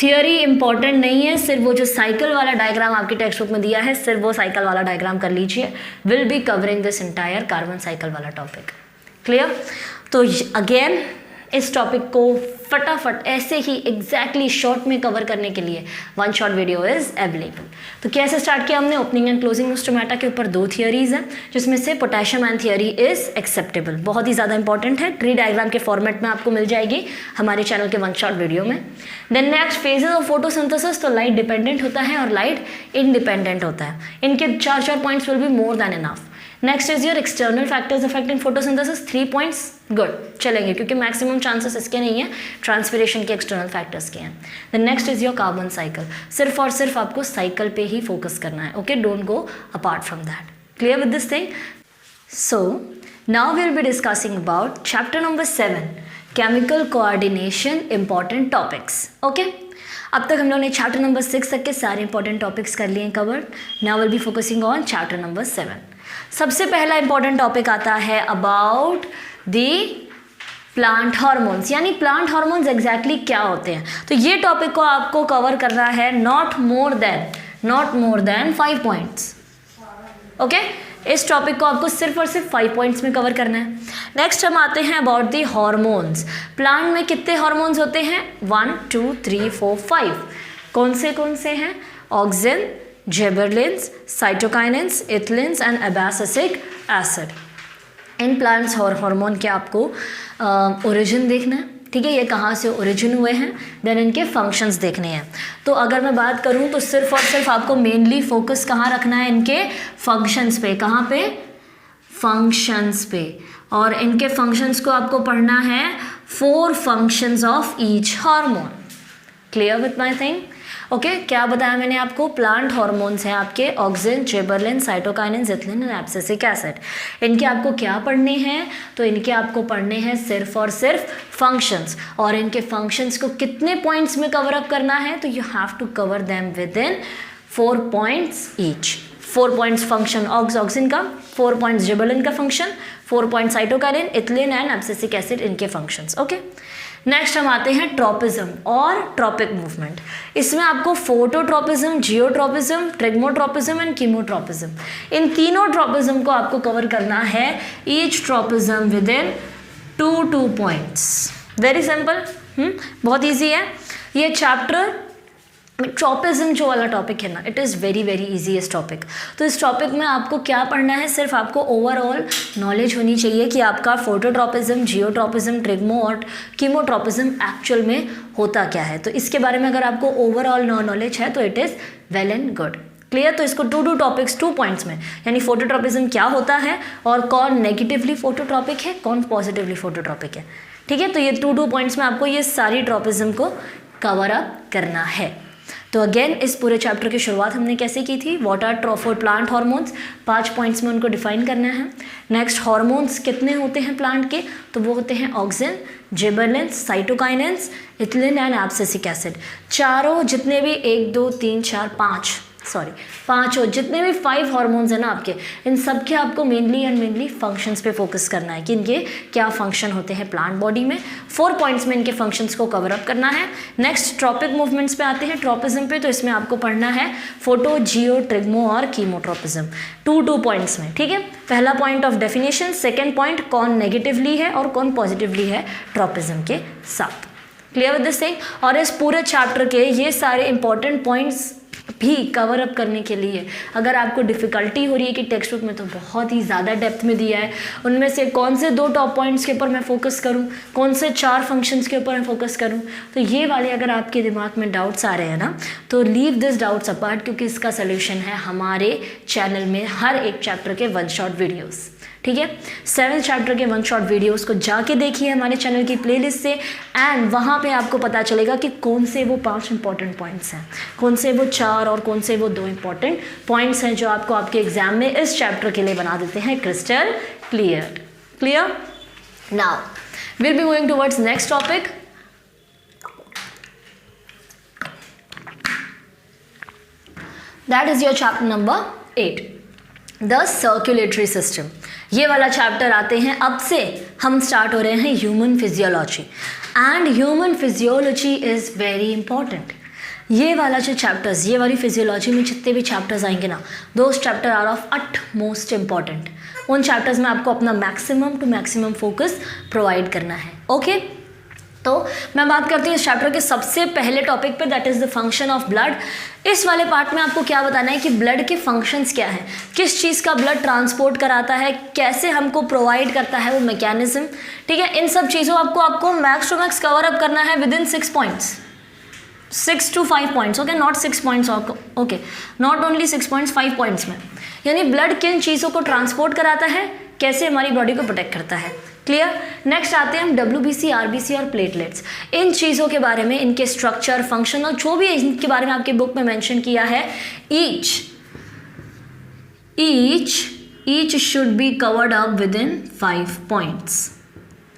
Speaker 1: Theory important नहीं है, सिर्फ वो जो साइकिल वाला डायग्राम आपकी टेक्स्ट बुक में दिया है, सिर्फ वो साइकिल वाला डायग्राम कर लीजिए. Will be covering this entire carbon cycle वाला टॉपिक. क्लियर? तो अगेन इस टॉपिक को फटाफट ऐसे ही एग्जैक्टली शॉर्ट में कवर करने के लिए 1 शॉर्ट वीडियो इज अवेलेबल. तो कैसे स्टार्ट किया हमने? ओपनिंग एंड क्लोजिंग स्टोमेटा के ऊपर 2 थियोरीज हैं, जिसमें से potassium ion theory is acceptable, बहुत ही ज़्यादा इंपॉर्टेंट है. ट्री डायग्राम के फॉर्मेट में आपको मिल जाएगी हमारे चैनल के 1 शॉर्ट वीडियो में. Then next phases of photosynthesis. तो लाइट डिपेंडेंट होता है और लाइट इंडिपेंडेंट होता है. इनके 4 points will be more than enough. Next is your external factors affecting photosynthesis. 3 points good चलेंगे, क्योंकि मैक्सिमम चांसेस इसके नहीं है, ट्रांसपिरेशन के एक्सटर्नल फैक्टर्स के हैं. The next is your carbon cycle. सिर्फ और सिर्फ आपको साइकिल पे ही फोकस करना है. Okay, don't go apart from that. Clear with this thing? So now we'll be discussing about chapter number 7, chemical coordination important topics. Okay, अब तक हम लोगों ने चैप्टर नंबर 6 तक के सारे इंपॉर्टेंट टॉपिक्स कर लिए हैं cover. Now will be focusing on chapter number 7. सबसे पहला इंपॉर्टेंट टॉपिक आता है अबाउट द प्लांट हार्मोन्स, यानी प्लांट हार्मोन्स एग्जैक्टली क्या होते हैं. तो ये टॉपिक को आपको कवर करना है not more then 5 points. Okay, इस टॉपिक को आपको सिर्फ और सिर्फ 5 पॉइंट्स में कवर करना है. नेक्स्ट हम आते हैं अबाउट द हार्मोन्स. प्लांट में कितने हार्मोन्स होते हैं? 1 2 3 4 5. कौन से हैं? Auxin, gibberellins, cytokinins, ethylenes and abscisic acid. इन प्लांट्स और हार्मोन के आपको ओरिजिन देखना है. ठीक है, ये कहाँ से ओरिजिन हुए हैं, देन इनके फंक्शंस देखने हैं. तो अगर मैं बात करूँ तो सिर्फ और सिर्फ आपको मेनली फोकस कहाँ रखना है? इनके फंक्शंस पे. कहाँ पे? फंक्शंस पे. और इनके फंक्शंस को आपको पढ़ना है 4 functions of each hormone. Clear with my thing? Okay, क्या बताया मैंने आपको? प्लांट हार्मोन्स हैं आपके auxin, gibberellin, cytokinin, ethylene and abscisic acid. इनके आपको क्या पढ़ने हैं? तो इनके आपको पढ़ने हैं सिर्फ और सिर्फ फंक्शंस. और इनके फंक्शंस को कितने पॉइंट्स में कवर अप करना है? तो you have to cover them within 4 points each. 4 points function auxin का, 4 पॉइंट्स जिबरेलिन का function, 4 points cytokinin, ethylene and abscisic acid इनके फंक्शंस. ओके, नेक्स्ट हम आते हैं ट्रॉपिज्म और ट्रॉपिक मूवमेंट. इसमें आपको phototropism, geotropism, thigmotropism and chemotropism, इन तीनों ट्रॉपिज्म को आपको कवर करना है. Each tropism within 2 points. Very simple, बहुत ईजी है ये चैप्टर. ट्रॉपिज्म जो वाला टॉपिक है ना, it is very very easy इस टॉपिक. तो इस टॉपिक में आपको क्या पढ़ना है? सिर्फ आपको ओवरऑल नॉलेज होनी चाहिए कि आपका फोटोट्रॉपिज्म, जियोट्रॉपिज्म, ट्रिग्मो और कीमोट्रॉपिज्म एक्चुअल में होता क्या है. तो इसके बारे में अगर आपको ओवरऑल नॉलेज है तो it is well and good. Clear? तो इसको 2 टॉपिक्स 2 पॉइंट्स में, यानी फोटोट्रॉपिज्म क्या होता है और कौन नेगेटिवली फोटोट्रॉपिक है, कौन पॉजिटिवली फोटोट्रॉपिक है. ठीक है, तो ये 2 पॉइंट्स में आपको ये सारी ट्रॉपिज्म को कवर अप करना है. तो अगेन इस पूरे चैप्टर की शुरुआत हमने कैसे की थी? What are plant hormones, 5 points में उनको डिफाइन करना है. नेक्स्ट, हार्मोन्स कितने होते हैं प्लांट के? तो वो होते हैं auxin, gibberellins, cytokinins, ethylene and abscisic acid. चारों जितने भी 1 2 3 4 5 जितने भी 5 हार्मोन्स हैं ना आपके, इन सब के आपको मेनली फंक्शंस पे फोकस करना है कि इनके क्या फंक्शन होते हैं प्लांट बॉडी में. 4 पॉइंट्स में इनके फंक्शंस को कवर अप करना है. नेक्स्ट ट्रॉपिक मूवमेंट्स पे आते हैं, ट्रॉपिज्म पे. तो इसमें आपको पढ़ना है फोटो, जियो, ट्रिग्मो और कीमोट्रॉपिज्म 2 पॉइंट्स में. ठीक है, पहला point of definition, second point कौन नेगेटिवली है और कौन पॉजिटिवली है ट्रॉपिज्म के साथ. Clear with this thing? और इस पूरे चैप्टर के ये सारे इंपॉर्टेंट पॉइंट्स भी कवर अप करने के लिए अगर आपको डिफ़िकल्टी हो रही है कि टेक्स्ट बुक में तो बहुत ही ज़्यादा डेप्थ में दिया है, उनमें से कौन से 2 टॉप पॉइंट्स के ऊपर मैं फोकस करूं, कौन से 4 फंक्शंस के ऊपर मैं फोकस करूं, तो ये वाले अगर आपके दिमाग में डाउट्स आ रहे हैं ना, तो लीव दिस डाउट्स अपार्ट, क्योंकि इसका सोल्यूशन है हमारे चैनल में हर एक चैप्टर के 1 शॉट वीडियोज़. ठीक है, 7 चैप्टर के 1 शॉट वीडियोस को जाके देखिए हमारे चैनल की प्लेलिस्ट से, एंड वहाँ पे आपको पता चलेगा कि कौन से वो 5 इंपॉर्टेंट पॉइंट्स हैं, कौन से वो 4 और कौन से वो 2 इंपॉर्टेंट पॉइंट्स हैं जो आपको आपके एग्जाम में इस चैप्टर के लिए बना देते हैं crystal clear. Clear? Now will be moving towards next topic. That is your chapter number 8, the circulatory system. ये वाला चैप्टर आते हैं, अब से हम स्टार्ट हो रहे हैं human physiology, and human physiology is very important. ये वाला जो चैप्टर्स, ये वाली फिजियोलॉजी में जितने भी चैप्टर्स आएंगे ना, those chapter are of utmost important. उन चैप्टर्स में आपको अपना maximum to maximum focus provide करना है. ओके, तो मैं बात करती हूँ इस चैप्टर के सबसे पहले टॉपिक पे, that is the function of blood. इस वाले पार्ट में आपको क्या बताना है कि ब्लड के फंक्शंस क्या हैं, किस चीज़ का ब्लड ट्रांसपोर्ट कराता है, कैसे हमको प्रोवाइड करता है वो मैकेनिज्म. ठीक है, इन सब चीज़ों आपको max to max cover up करना है within 6 points, 6 to 5 points. Okay, not 6 points. Okay, not only 6 points, 5 points में. यानी ब्लड किन चीज़ों को ट्रांसपोर्ट कराता है, कैसे हमारी बॉडी को प्रोटेक्ट करता है. क्लियर? नेक्स्ट आते हैं हम WBC, RBC और प्लेटलेट्स. इन चीज़ों के बारे में, इनके स्ट्रक्चर, फंक्शन और जो भी इनके बारे में आपकी बुक में मेंशन किया है, each each should be covered up with in 5 points.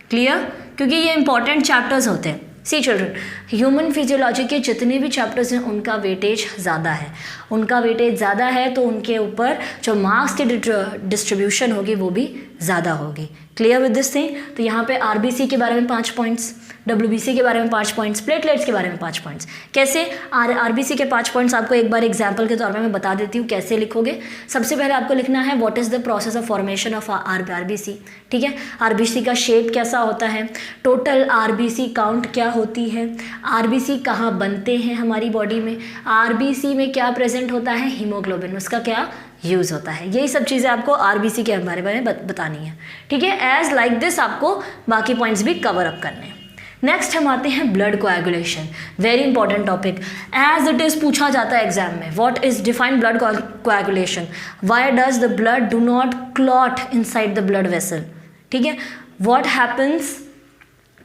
Speaker 1: Clear? क्योंकि ये इंपॉर्टेंट चैप्टर्स होते हैं। सी चिल्ड्रन, ह्यूमन फिजियोलॉजी के जितने भी चैप्टर्स हैं उनका वेटेज ज़्यादा है, उनका वेटेज ज़्यादा है तो उनके ऊपर जो मार्क्स की डिस्ट्रीब्यूशन होगी वो भी ज़्यादा होगी। Clear with this thing? तो यहाँ पे आरबीसी के बारे में 5 पॉइंट्स, डब्ल्यूबीसी के बारे में 5 पॉइंट्स, प्लेटलेट्स के बारे में 5 पॉइंट्स। कैसे? आरबीसी के 5 पॉइंट्स आपको एक बार एग्जाम्पल के तौर पर मैं बता देती हूँ कैसे लिखोगे। सबसे पहले आपको लिखना है what is the process of formation of RBC. ठीक है, आरबीसी का शेप कैसा होता है, टोटल आरबीसी काउंट क्या होती है, आरबीसी कहाँ बनते हैं हमारी बॉडी में, आरबीसी में क्या प्रेजेंट होता है, हीमोग्लोबिन, उसका क्या यूज़ होता है, यही सब चीज़ें आपको आरबीसी के बारे में बतानी है। ठीक है, एज लाइक दिस आपको बाकी पॉइंट्स भी कवर अप करने हैं। नेक्स्ट हम आते हैं blood coagulation, very important topic, as it is पूछा जाता है एग्जाम में। What is defined blood coagulation, why does the blood do not clot inside the blood vessel. ठीक है, what happens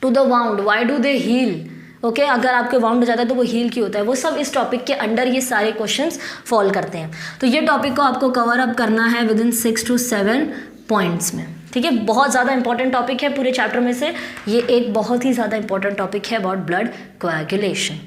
Speaker 1: to the wound, why do they heal. Okay, अगर आपके wound हो जाता है तो वो हील क्यों होता है, वो सब इस टॉपिक के अंडर ये सारे क्वेश्चंस फॉल करते हैं। तो ये टॉपिक को आपको कवर अप करना है विद इन 6 to 7 पॉइंट्स में। ठीक है, बहुत ज़्यादा इंपॉर्टेंट टॉपिक है पूरे चैप्टर में से, ये एक बहुत ही ज़्यादा इंपॉर्टेंट टॉपिक है about blood coagulation.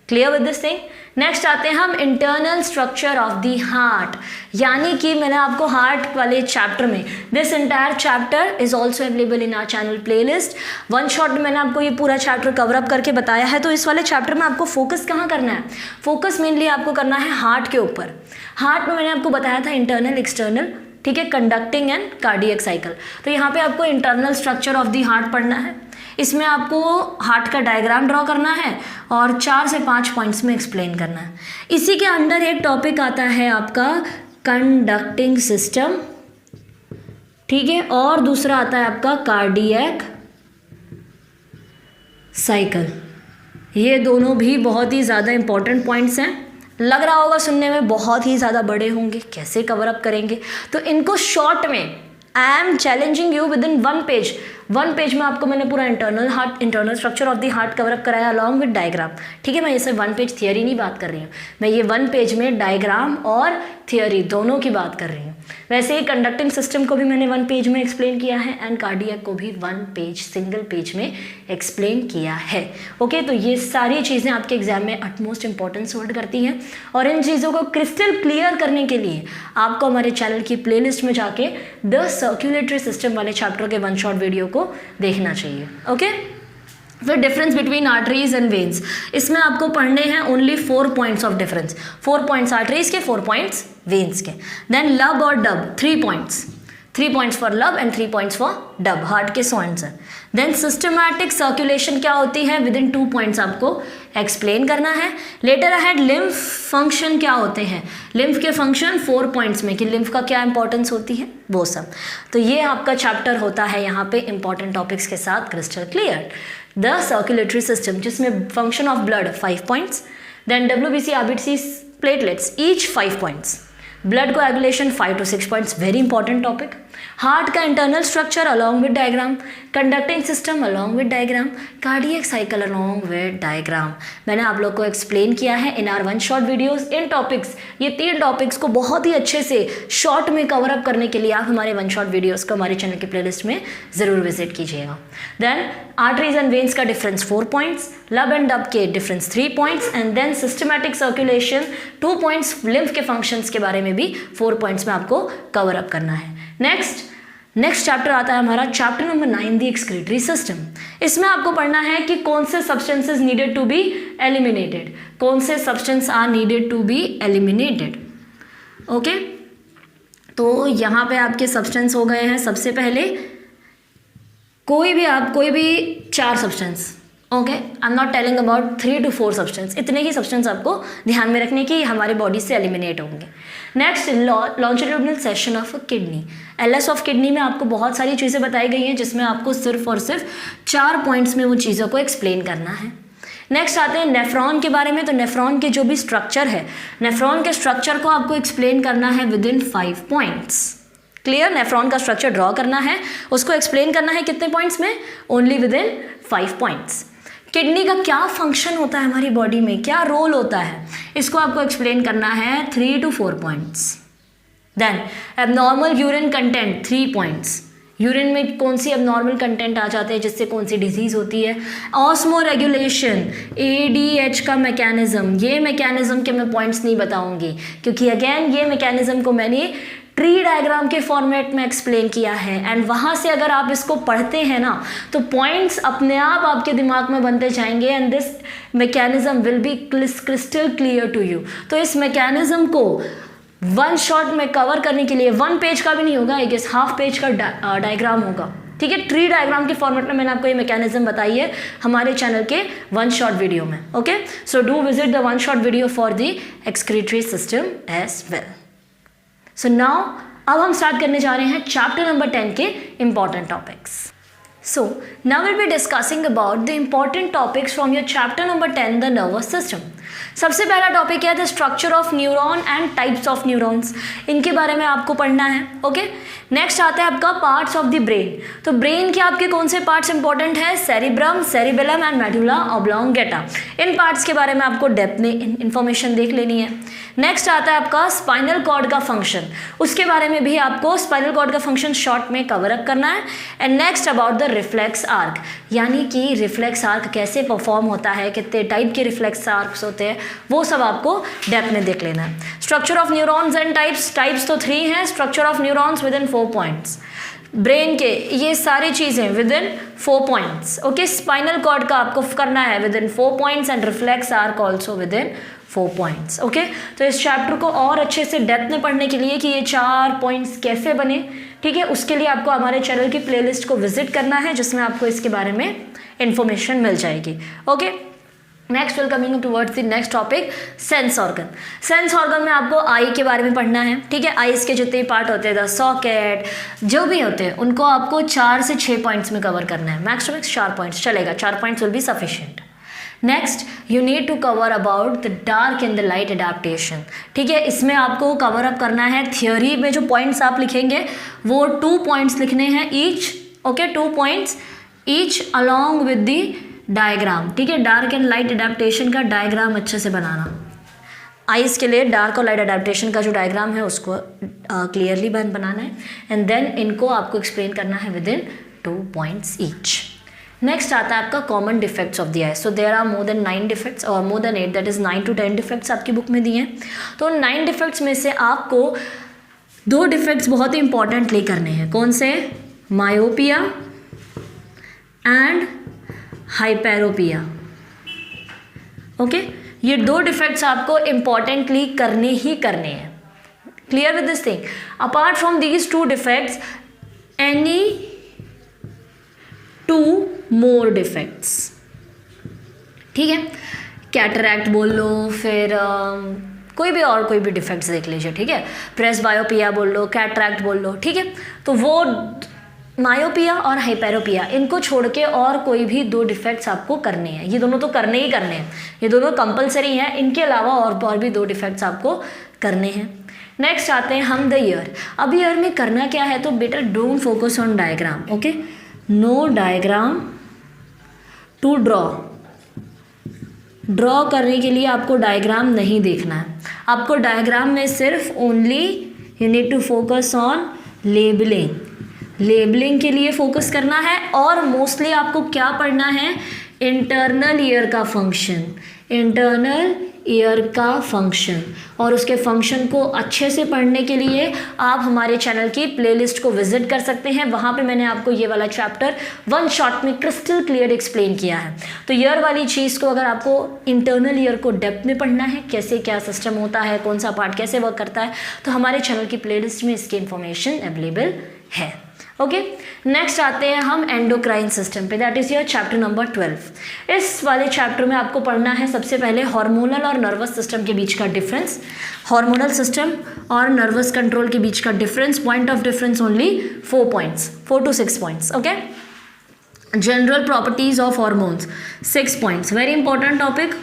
Speaker 1: Clear with this thing? Next आते हैं हम internal structure of the heart, यानी कि मैंने आपको हार्ट वाले चैप्टर में, this entire chapter is also available in our channel playlist. One shot में मैंने आपको ये पूरा चैप्टर कवर अप करके बताया है। तो इस वाले चैप्टर में आपको फोकस कहाँ करना है, फोकस मेनली आपको करना है हार्ट के ऊपर। हार्ट में मैंने आपको बताया था इंटरनल एक्सटर्नल, ठीक है, कंडक्टिंग एंड कार्डियक साइकिल। तो यहाँ पे आपको internal structure of the heart पढ़ना है, इसमें आपको हार्ट का डायग्राम ड्रॉ करना है और 4 से 5 पॉइंट्स में एक्सप्लेन करना है। इसी के अंदर एक टॉपिक आता है आपका कंडक्टिंग सिस्टम, ठीक है, और दूसरा आता है आपका कार्डियक साइकिल। ये दोनों भी बहुत ही ज़्यादा इंपॉर्टेंट पॉइंट्स हैं। लग रहा होगा सुनने में बहुत ही ज़्यादा बड़े होंगे, कैसे कवर अप करेंगे, तो इनको शॉर्ट में I am challenging you with in 1 page में आपको मैंने पूरा internal structure of the heart cover up कराया अलॉन्ग विद डायग्राम। ठीक है, मैं इसे 1 पेज थियरी नहीं बात कर रही हूँ, मैं ये 1 पेज में डायग्राम और थियरी दोनों की बात कर रही हूँ। वैसे ही कंडक्टिंग सिस्टम को भी मैंने 1 पेज में एक्सप्लेन किया है एंड कार्डियक को भी 1 पेज सिंगल पेज में एक्सप्लेन किया है। ओके, तो ये सारी चीज़ें आपके एग्जाम में अटमोस्ट इंपॉर्टेंस होल्ड करती हैं और इन चीज़ों को क्रिस्टल क्लियर करने के लिए आपको हमारे चैनल की प्लेलिस्ट में जाके द सर्कुलेटरी सिस्टम वाले चैप्टर के 1 शॉट वीडियो को देखना चाहिए। ओके, फिर difference between arteries and veins, इसमें आपको पढ़ने हैं only 4 points of difference, 4 points arteries के, 4 पॉइंट्स वेन्स के। देन लब और dub 3 points, 3 points for lub and 3 points for dub, heart के so answer. Then systematic circulation क्या होती है, विद इन 2 पॉइंट्स आपको एक्सप्लेन करना है। लेटर अहेड लिम्फ फंक्शन क्या होते हैं, लिम्फ के फंक्शन 4 पॉइंट्स में कि लिम्फ का क्या इंपॉर्टेंस होती है वो सब। तो ये आपका चैप्टर होता है यहाँ पे इंपॉर्टेंट टॉपिक्स के साथ crystal clear. The circulatory system जिसमें function of blood 5 points, then WBC RBC platelets each 5 points, blood coagulation 5 to 6 points, very important topic. Heart का internal structure along with diagram, conducting system along with diagram, cardiac cycle along with diagram. मैंने आप लोग को explain किया है in our 1 shot videos. In topics, ये 3 topics को बहुत ही अच्छे से शॉर्ट में कवर अप करने के लिए आप हमारे 1 शॉट वीडियोस को हमारे चैनल की प्लेलिस्ट में ज़रूर विजिट कीजिएगा। देन आर्टरीज एंड वेन्स का difference 4 points, lub and dub के difference 3 points and then systematic circulation 2 points, lymph के फंक्शंस के बारे में भी 4 पॉइंट्स में आपको कवर अप करना है। नेक्स्ट चैप्टर आता है हमारा chapter number 9 the excretory system. इसमें आपको पढ़ना है कि कौन से substances needed to be eliminated, कौन से substance are needed to be eliminated. Okay, तो यहाँ पे आपके सब्सटेंस हो गए हैं। सबसे पहले कोई भी 4 substance, okay, I am not telling about 3 to 4 substance, इतने ही सब्सटेंस आपको ध्यान में रखने की हमारे बॉडी से एलिमिनेट होंगे। Next longitudinal section of kidney, LS of kidney में आपको बहुत सारी चीज़ें बताई गई हैं जिसमें आपको सिर्फ और सिर्फ 4 पॉइंट्स में वो चीज़ों को एक्सप्लेन करना है। नेक्स्ट आते हैं नेफ्रॉन के बारे में। तो नेफ्रॉन के जो भी स्ट्रक्चर है, नेफ्रॉन के स्ट्रक्चर को आपको एक्सप्लेन करना है with in 5 points. Clear, nephron का स्ट्रक्चर ड्रॉ करना है, उसको एक्सप्लेन करना है कितने पॉइंट्स में, only with in 5 points. Kidney का क्या फंक्शन होता है हमारी बॉडी में, क्या रोल होता है, इसको आपको एक्सप्लेन करना है 3 to 4 points. Then abnormal urine content 3 points, urine में कौन सी एबनॉर्मल कंटेंट आ जाते हैं जिससे कौन सी डिजीज़ होती है। ऑस्मो रेगुलेशन, ADH का मैकेनिज्म, ये मैकेनिज्म के मैं पॉइंट्स नहीं बताऊंगी क्योंकि अगेन ये मैकेनिज्म को मैंने ट्री डायग्राम के फॉर्मेट में एक्सप्लेन किया है एंड वहाँ से अगर आप इसको पढ़ते हैं ना तो पॉइंट्स अपने आप आपके दिमाग में बनते जाएंगे and this mechanism will be crystal clear to you. तो इस मैकेनिज्म को वन शॉट में कवर करने के लिए 1 पेज का भी नहीं होगा, आई गेस हाफ पेज का डायग्राम होगा, ठीक है। ट्री डायग्राम के फॉर्मेट में मैंने आपको ये मैकेनिज्म बताई है हमारे चैनल के 1 शॉट वीडियो में, okay. So do visit the 1 shot video for the excretory system as well. So now अब हम स्टार्ट करने जा रहे हैं चैप्टर नंबर 10 के important topics. So now we'll be discussing about the important topics from your chapter number 10, the nervous system. सबसे पहला topic है the structure of neuron and types of neurons, इनके बारे में आपको पढ़ना है, ओके। नेक्स्ट आता है आपका पार्ट्स ऑफ द ब्रेन। तो ब्रेन के आपके कौन से पार्ट्स इंपॉर्टेंट है, cerebrum, cerebellum and medulla oblongata. In parts के बारे में आपको डेप्थ में इंफॉर्मेशन देख लेनी है। नेक्स्ट आता है आपका स्पाइनल कॉर्ड का फंक्शन, उसके बारे में भी आपको स्पाइनल कॉर्ड का फंक्शन शॉर्ट में कवर अप करना है। And next about the reflex arc, यानी कि रिफ्लेक्स आर्क कैसे परफॉर्म होता है, कितने टाइप के रिफ्लेक्स आर्क्स होते हैं, वो सब आपको डेप्थ में देख लेना है। Structure of neurons and types तो 3 हैं। Structure of neurons within 4 points, brain के ये सारी चीज़ें within 4 points, okay. Spinal cord का आपको करना है within 4 points and reflex arc also within 4 points, okay. तो इस चैप्टर को और अच्छे से डेप्थ में पढ़ने के लिए कि ये 4 पॉइंट्स कैसे बने, ठीक है, उसके लिए आपको हमारे चैनल की प्लेलिस्ट को विजिट करना है जिसमें आपको इसके बारे में इंफॉर्मेशन मिल जाएगी, okay. Next will coming towards the next topic, sense organ. Sense organ में आपको आई के बारे में पढ़ना है, ठीक है। आईज के जितने पार्ट होते हैं, द सॉकेट, जो भी होते हैं, उनको आपको 4 से 6 पॉइंट्स में कवर करना है। मैक्स टू मैक्स 4 पॉइंट्स चलेगा, 4 points will be sufficient. Next you need to cover about the dark and the light adaptation, ठीक है। इसमें आपको कवर अप करना है, थियोरी में जो पॉइंट्स आप लिखेंगे वो 2 पॉइंट्स लिखने हैं each, okay, 2 points each along with the diagram, ठीक है। डार्क एंड लाइट एडेप्टेशन का डायग्राम अच्छे से बनाना, आइज़ के लिए डार्क और लाइट एडेप्टेशन का जो डायग्राम है उसको क्लियरली बनाना है एंड देन इनको आपको एक्सप्लेन करना है within 2 points each. Next आता है आपका common defects of the eye. So there are more than 9 defects और more than 8, that is 9 to 10 defects आपकी बुक में दिए हैं। तो 9 डिफेक्ट्स में से आपको 2 डिफेक्ट्स बहुत ही इंपॉर्टेंटली करने हैं। कौन से, मायोपिया एंड हाइपेरोपिया, ओके। ये 2 डिफेक्ट्स आपको इंपॉर्टेंटली करने ही करने हैं। Clear with this thing. Apart from these 2 defects, any 2 more defects, ठीक है। कैटरैक्ट बोल लो, फिर कोई भी डिफेक्ट्स देख लीजिए, ठीक है। प्रेसबायोपिया बोल लो, कैटरैक्ट बोल लो, ठीक है। तो वो मायोपिया और हाइपेरोपिया, इनको छोड़ के और कोई भी 2 डिफेक्ट्स आपको करने हैं। ये दोनों तो करने ही करने हैं, ये दोनों कंपलसरी हैं। इनके अलावा और भी 2 डिफेक्ट्स आपको करने हैं। नेक्स्ट आते हैं हम द ईयर। अब ईयर में करना क्या है, तो बेटा don't focus on diagram, okay. No diagram to draw करने के लिए आपको डायग्राम नहीं देखना है। आपको डायग्राम में सिर्फ only you need to focus on labelling के लिए फोकस करना है। और मोस्टली आपको क्या पढ़ना है, इंटरनल ईयर का फंक्शन, और उसके फंक्शन को अच्छे से पढ़ने के लिए आप हमारे चैनल की प्लेलिस्ट को विजिट कर सकते हैं। वहाँ पे मैंने आपको ये वाला चैप्टर 1 शॉट में क्रिस्टल क्लियर एक्सप्लेन किया है। तो ईयर वाली चीज़ को, अगर आपको इंटरनल ईयर को डेप्थ में पढ़ना है, कैसे क्या सिस्टम होता है, कौन सा पार्ट कैसे वर्क करता है, तो हमारे चैनल की प्लेलिस्ट में इसकी इन्फॉर्मेशन अवेलेबल है, ओके। नेक्स्ट आते हैं हम एंडोक्राइन सिस्टम पे, that is your chapter number 12। इस वाले चैप्टर में आपको पढ़ना है सबसे पहले हार्मोनल और नर्वस सिस्टम के बीच का डिफरेंस, हार्मोनल सिस्टम और नर्वस कंट्रोल के बीच का difference. Point of difference only 4 points, 4 to 6 points, okay. General properties of hormones 6 points, very important topic,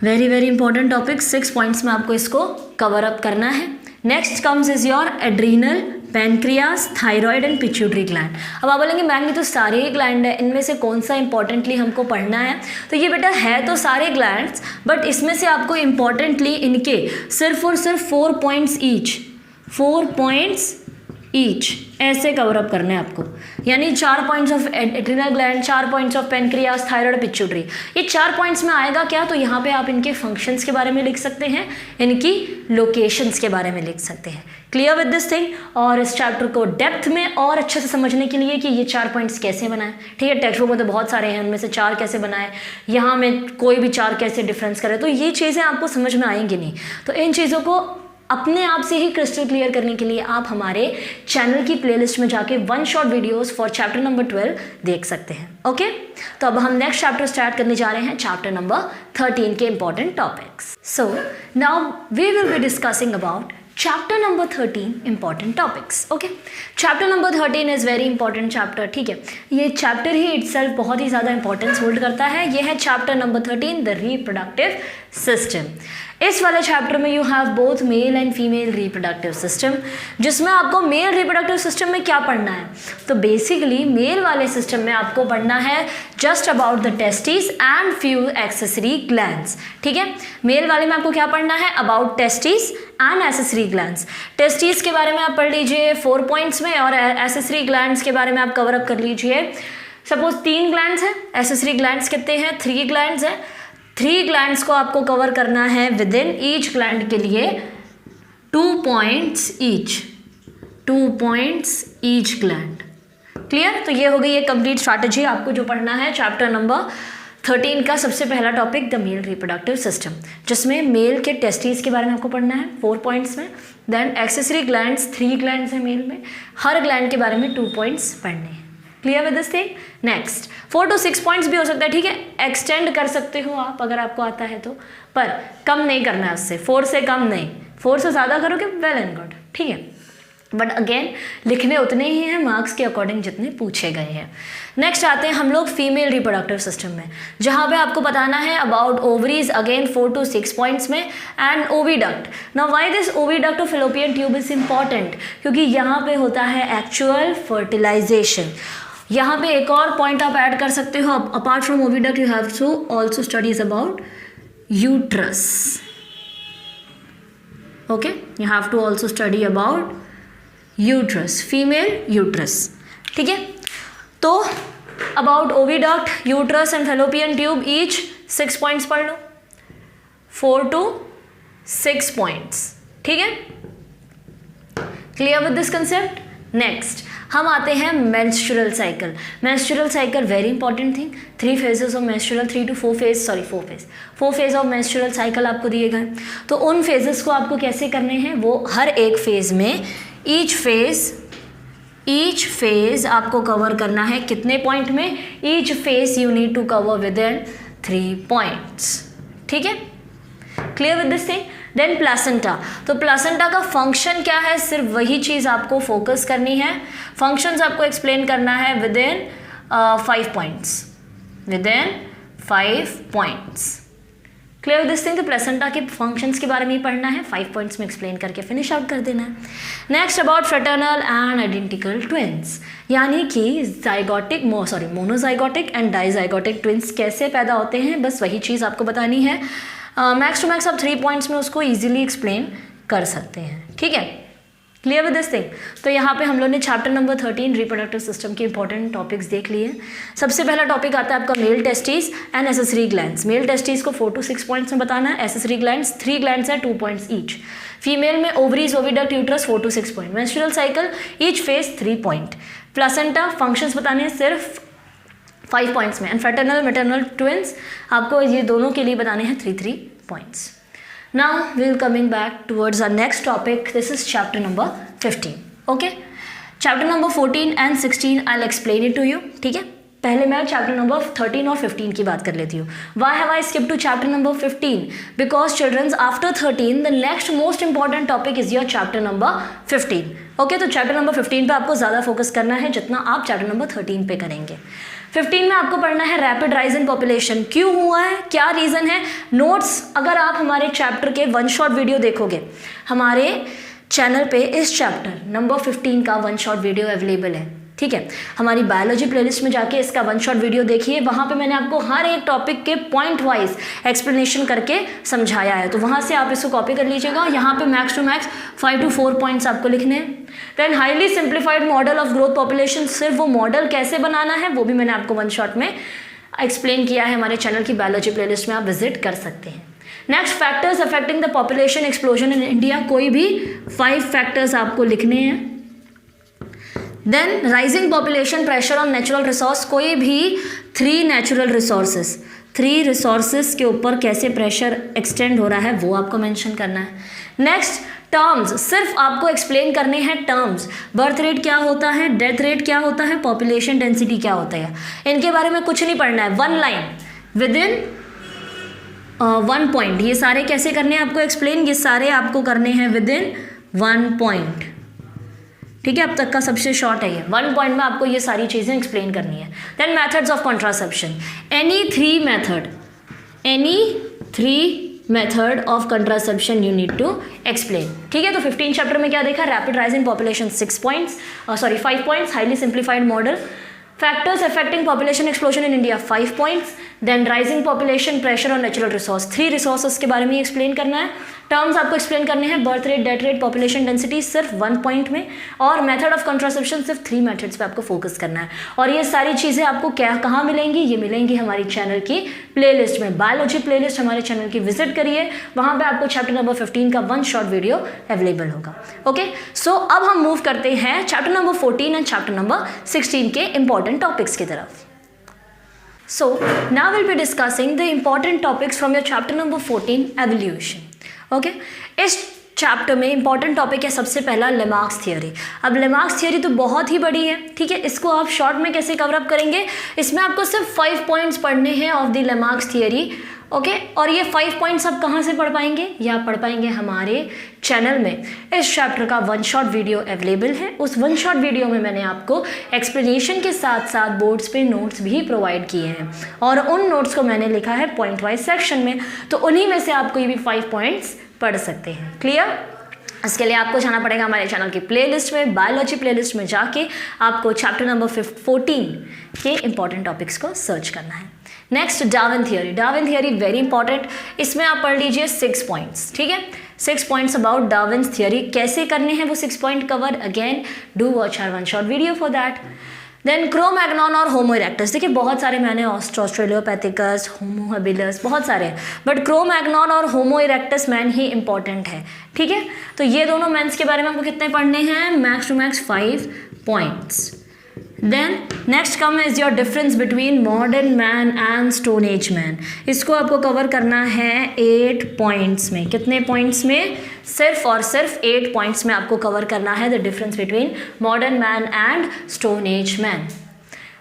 Speaker 1: very important topic. 6 points में आपको इसको कवर अप करना है। Next comes is your adrenal, pancreas, thyroid and pituitary gland. अब आप बोलेंगे ma'am ये तो सारे ही ग्लैंड है, इनमें से कौन सा इंपॉर्टेंटली हमको पढ़ना है? तो ये बेटा है तो सारे ग्लैंड्स, बट इसमें से आपको इंपॉर्टेंटली इनके सिर्फ और सिर्फ 4 पॉइंट्स ईच, 4 पॉइंट्स ईच, ऐसे कवर अप करने हैं आपको। यानी 4 points of adrenal gland, 4 points of pancreas, thyroid, pituitary. ये 4 पॉइंट्स में आएगा क्या, तो यहाँ पे आप इनके फंक्शंस के बारे में लिख सकते हैं, इनकी लोकेशंस के बारे में लिख सकते हैं। Clear with this thing. और इस चैप्टर को डेप्थ में और अच्छे से समझने के लिए कि ये 4 पॉइंट्स कैसे बनाए, ठीक है। टेक्स्ट बुक में तो बहुत सारे हैं, उनमें से 4 कैसे बनाए, यहाँ में कोई भी 4 कैसे डिफरेंस करे, तो ये चीज़ें आपको समझ में आएंगी नहीं। तो इन चीज़ों को अपने आप से ही क्रिस्टल क्लियर करने के लिए आप हमारे चैनल की प्लेलिस्ट में जाके 1 shot videos for chapter number 12 देख सकते हैं। ओके, तो अब हम नेक्स्ट चैप्टर स्टार्ट करने जा रहे हैं, चैप्टर नंबर 13 के important topics. So now we will be discussing about chapter number 13 important topics. Okay, chapter number 13 is very important chapter, ठीक है। ये चैप्टर ही इटसेल्फ बहुत ही ज़्यादा इंपॉर्टेंस होल्ड करता है। ये है chapter number 13, the reproductive system. इस वाले चैप्टर में you have both male and female reproductive system, जिसमें आपको मेल रिप्रोडक्टिव सिस्टम में क्या पढ़ना है, तो बेसिकली मेल वाले सिस्टम में आपको पढ़ना है just about the testis and few accessory glands, ठीक है। मेल वाले में आपको क्या पढ़ना है, about testis and accessory glands. Testis के बारे में आप पढ़ लीजिए 4 पॉइंट्स में, और एक्सेसरी ग्लैंड्स के बारे में आप कवर अप कर लीजिए। सपोज 3 ग्लैंड्स हैं, एक्सेसरी ग्लैंड्स कितने हैं, 3 ग्लैंड्स हैं। 3 ग्लैंड्स को आपको कवर करना है विद इन ईच ग्लैंड के लिए 2 points each, 2 points each gland. Clear. तो ये हो गई ये कंप्लीट स्ट्रैटेजी। आपको जो पढ़ना है चैप्टर नंबर 13 का सबसे पहला topic the male reproductive system, जिसमें मेल के टेस्टिस के बारे में आपको पढ़ना है 4 पॉइंट्स में। देन एक्सेसरी ग्लैंड्स 3 ग्लैंड्स हैं मेल में, हर ग्लैंड के बारे में 2 पॉइंट्स पढ़ने हैं। Clear with this thing. Next 4 to 6 points भी हो सकता है, ठीक है, एक्सटेंड कर सकते हो आप अगर आपको आता है तो, पर कम नहीं करना है उससे, 4 से कम नहीं, 4 से ज़्यादा करोगे वेल एंड गुड, ठीक है। बट अगेन लिखने उतने ही हैं मार्क्स के अकॉर्डिंग जितने पूछे गए हैं। नेक्स्ट आते हैं हम लोग फीमेल रिप्रोडक्टिव सिस्टम में, जहाँ पे आपको बताना है about ovaries, again 4 to 6 points में, and oviduct. Now why this oviduct of fallopian tube is important, क्योंकि यहाँ पे होता है एक्चुअल फर्टिलाइजेशन। यहाँ पे एक और पॉइंट आप ऐड कर सकते हो, apart from oviduct you have to also studies about uterus. Okay, you have to also study about uterus, female uterus, ठीक है। तो about oviduct, uterus and fallopian tube each 6 points पढ़ लो, 4 to 6 पॉइंट्स, ठीक है। Clear with this concept. Next हम आते हैं menstrual cycle. Menstrual cycle very important thing, 3 phases of menstrual, 3 to 4 phase, 4 phase of menstrual cycle आपको दिए गए। तो उन फेजेस को आपको कैसे करने हैं, वो हर एक फेज में ईच फेज आपको कवर करना है कितने पॉइंट में, each phase you need to cover within 3 points, ठीक है। Clear with this thing. Then placenta, तो प्लासेंटा का फंक्शन क्या है, सिर्फ वही चीज़ आपको फोकस करनी है। फंक्शंस आपको एक्सप्लेन करना है with in 5 points, with in 5 points. Clear this thing. तो प्लेसेंटा के फंक्शंस के बारे में ही पढ़ना है, 5 पॉइंट्स में एक्सप्लेन करके फिनिश आउट कर देना है। Next about fraternal and identical twins, यानी कि zygotic monozygotic and dizygotic twins कैसे पैदा होते हैं, बस वही चीज़ आपको बतानी है। मैक्स टू मैक्स आप 3 पॉइंट्स में उसको ईजिली एक्सप्लेन कर सकते हैं, ठीक है। Clear with this thing. तो यहाँ पे हम लोग ने चैप्टर नंबर 13 रिप्रोडक्टिव सिस्टम के इंपॉर्टेंट टॉपिक्स देख लिए। सबसे पहला टॉपिक आता है आपका mail testis and accessory glands. Mail testis को 4 to 6 पॉइंट्स में बताना है, एक्सेसरी ग्लैंड्स 3 ग्लैंड्स है, 2 पॉइंट्स ईच। फीमेल में ovaries, oviduct, uterus 4 to 6 point. Menstrual cycle each phase 3 point. Placenta functions बताने हैं सिर्फ 5 पॉइंट्स में, एंड फ्रेटर्नल मैटरनल ट्विंस आपको ये दोनों के लिए बताने हैं 3 points. Now we will coming back towards our next topic. This is chapter number 15. Okay? Chapter number 14 and 16 I'll explain it to you. ठीक है? पहले मैं चैप्टर नंबर 13 और 15 की बात कर लेती हूँ. Why have I skipped to chapter number 15? Because children's after 13 the next most important topic is your chapter number 15. Okay? तो चैप्टर नंबर 15 पे आपको ज़्यादा फोकस करना है जितना आप चैप्टर नंबर 13 पे करेंगे. 15 में आपको पढ़ना है रैपिड राइज इन पॉपुलेशन, क्यों हुआ है, क्या रीज़न है. नोट्स अगर आप हमारे चैप्टर के 1 शॉट वीडियो देखोगे, हमारे चैनल पे इस चैप्टर नंबर 15 का 1 शॉट वीडियो अवेलेबल है. ठीक है। हमारी बायोलॉजी प्लेलिस्ट में जाके इसका वन शॉट वीडियो देखिए, वहाँ पे मैंने आपको हर एक टॉपिक के पॉइंट वाइज एक्सप्लेनेशन करके समझाया है, तो वहाँ से आप इसको कॉपी कर लीजिएगा। यहाँ पे max to max 5 to 4 points आपको लिखने हैं। Then highly simplified model of growth population, सिर्फ वो मॉडल कैसे बनाना है वो भी मैंने आपको वन शॉट में एक्सप्लेन किया है, हमारे चैनल की बायोलॉजी प्लेलिस्ट में आप विजिट कर सकते हैं। Next, factors affecting the population explosion in India, कोई भी 5 फैक्टर्स आपको लिखने हैं। Then rising population pressure on natural resource, कोई भी 3 नेचुरल रिसोर्सेज, 3 रिसोर्सेज के ऊपर कैसे प्रेशर एक्सटेंड हो रहा है वो आपको मेंशन करना है। नेक्स्ट, टर्म्स, सिर्फ आपको एक्सप्लेन करने हैं टर्म्स, बर्थ रेट क्या होता है, डेथ रेट क्या होता है, पॉपुलेशन डेंसिटी क्या होता है, इनके बारे में कुछ नहीं पढ़ना है। 1 लाइन विद इन 1 पॉइंट, ये सारे कैसे करने हैं आपको एक्सप्लेन, ये सारे आपको करने हैं विद इन 1 पॉइंट, ठीक है। अब तक का सबसे शॉर्ट है ये, 1 पॉइंट में आपको ये सारी चीज़ें एक्सप्लेन करनी है। Then methods of contraception, any 3 method of contraception you need to explain, ठीक है। तो 15 चैप्टर में क्या देखा, rapid rise in population 5 points, highly simplified model, factors affecting population explosion in India 5 points, then rising population pressure on natural resource, 3 resources के बारे में explain करना है। टर्म्स आपको एक्सप्लेन करने हैं, birth rate, death rate, population density सिर्फ 1 point में, और मेथड ऑफ कंट्रासेप्शन सिर्फ 3 मेथड्स पे आपको फोकस करना है। और ये सारी चीज़ें आपको क्या कहाँ मिलेंगी, ये मिलेंगी हमारी चैनल की प्लेलिस्ट में, बायोलॉजी प्लेलिस्ट हमारे चैनल की विजिट करिए, वहाँ पे आपको चैप्टर नंबर 15 का 1 शॉर्ट वीडियो अवेलेबल होगा। ओके, सो अब हम मूव करते हैं chapter number 14 and chapter number 16 के इंपॉर्टेंट टॉपिक्स की तरफ। So now we'll be discussing the important topics from your chapter number 14, evolution. Okay, इस चैप्टर में इंपॉर्टेंट टॉपिक है सबसे पहला लेमार्क्स थियोरी। अब लेमार्क्स थियोरी तो बहुत ही बड़ी है, ठीक है, इसको आप शॉर्ट में कैसे कवर अप करेंगे, इसमें आपको सिर्फ 5 पॉइंट्स पढ़ने हैं of the Lamarck's theory. Okay, और ये 5 पॉइंट्स आप कहाँ से पढ़ पाएंगे, ये आप पढ़ पाएंगे हमारे चैनल में। इस चैप्टर का 1 शॉट वीडियो अवेलेबल है, उस 1 शॉट वीडियो में मैंने आपको एक्सप्लेनेशन के साथ साथ बोर्ड्स पे नोट्स भी प्रोवाइड किए हैं, और उन नोट्स को मैंने लिखा है पॉइंट वाइज सेक्शन में, तो उन्हीं में से आपको ये भी 5 पॉइंट्स पढ़ सकते हैं। क्लियर? इसके लिए आपको जाना पड़ेगा हमारे चैनल की प्लेलिस्ट में, बायोलॉजी प्लेलिस्ट में जाके आपको चैप्टर नंबर 14 के इंपॉर्टेंट टॉपिक्स को सर्च करना है। Next, Darwin theory. Darwin theory very important, इसमें आप पढ़ लीजिए 6 पॉइंट्स, ठीक है, 6 पॉइंट्स अबाउट डार्विन थियोरी। कैसे करने हैं वो 6 point cover, again do watch our 1 short video for that. Then Cro-Magnon और होमो इरेक्टस, देखिए बहुत सारे मैंने ऑस्ट्रेलियोपैथिकस, होमो हैबिलस, बहुत सारे हैं, बट क्रो-मैग्नन और होमो इरेक्टस मैन ही इंपॉर्टेंट है, ठीक है। तो ये दोनों मैन्स के बारे में आपको कितने पढ़ने हैं, max to max 5 points. Then next come is your difference between modern man and stone age man, इसको आपको कवर करना है 8 पॉइंट्स में। कितने पॉइंट्स में, सिर्फ और सिर्फ 8 पॉइंट्स में आपको कवर करना है the difference between modern man and stone age man.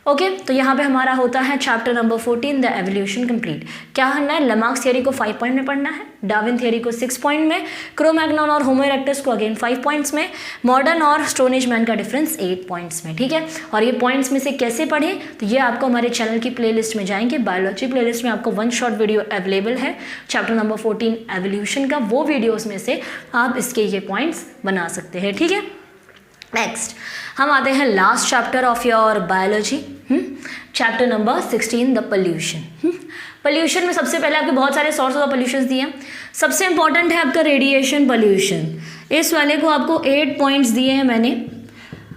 Speaker 1: Okay, तो यहाँ पे हमारा होता है chapter number 14 the evolution complete. क्या करना है, लेमार्क्स थियोरी को 5 पॉइंट में पढ़ना है, डार्विन थियोरी को 6 पॉइंट में, क्रो-मैग्नन और होमो इरेक्टस को अगेन 5 पॉइंट्स में, मॉडर्न और स्टोन एज मैन का डिफरेंस 8 पॉइंट्स में, ठीक है। और ये पॉइंट्स में से कैसे पढ़ें, तो ये आपको हमारे चैनल की प्लेलिस्ट में जाएंगे, बायोलॉजी प्लेलिस्ट में आपको 1 शॉर्ट वीडियो अवेलेबल है चैप्टर नंबर 14 एवोल्यूशन का, वो वीडियोज़ में से आप इसके ये पॉइंट्स बना सकते हैं, ठीक है। नेक्स्ट हम आते हैं last chapter of your biology, chapter number 16 the pollution. Pollution में सबसे पहले आपके बहुत सारे सोर्स ऑफ पोल्यूशन दिए हैं, सबसे इंपॉर्टेंट है आपका रेडिएशन पोल्यूशन। इस वाले को आपको 8 पॉइंट्स दिए हैं मैंने,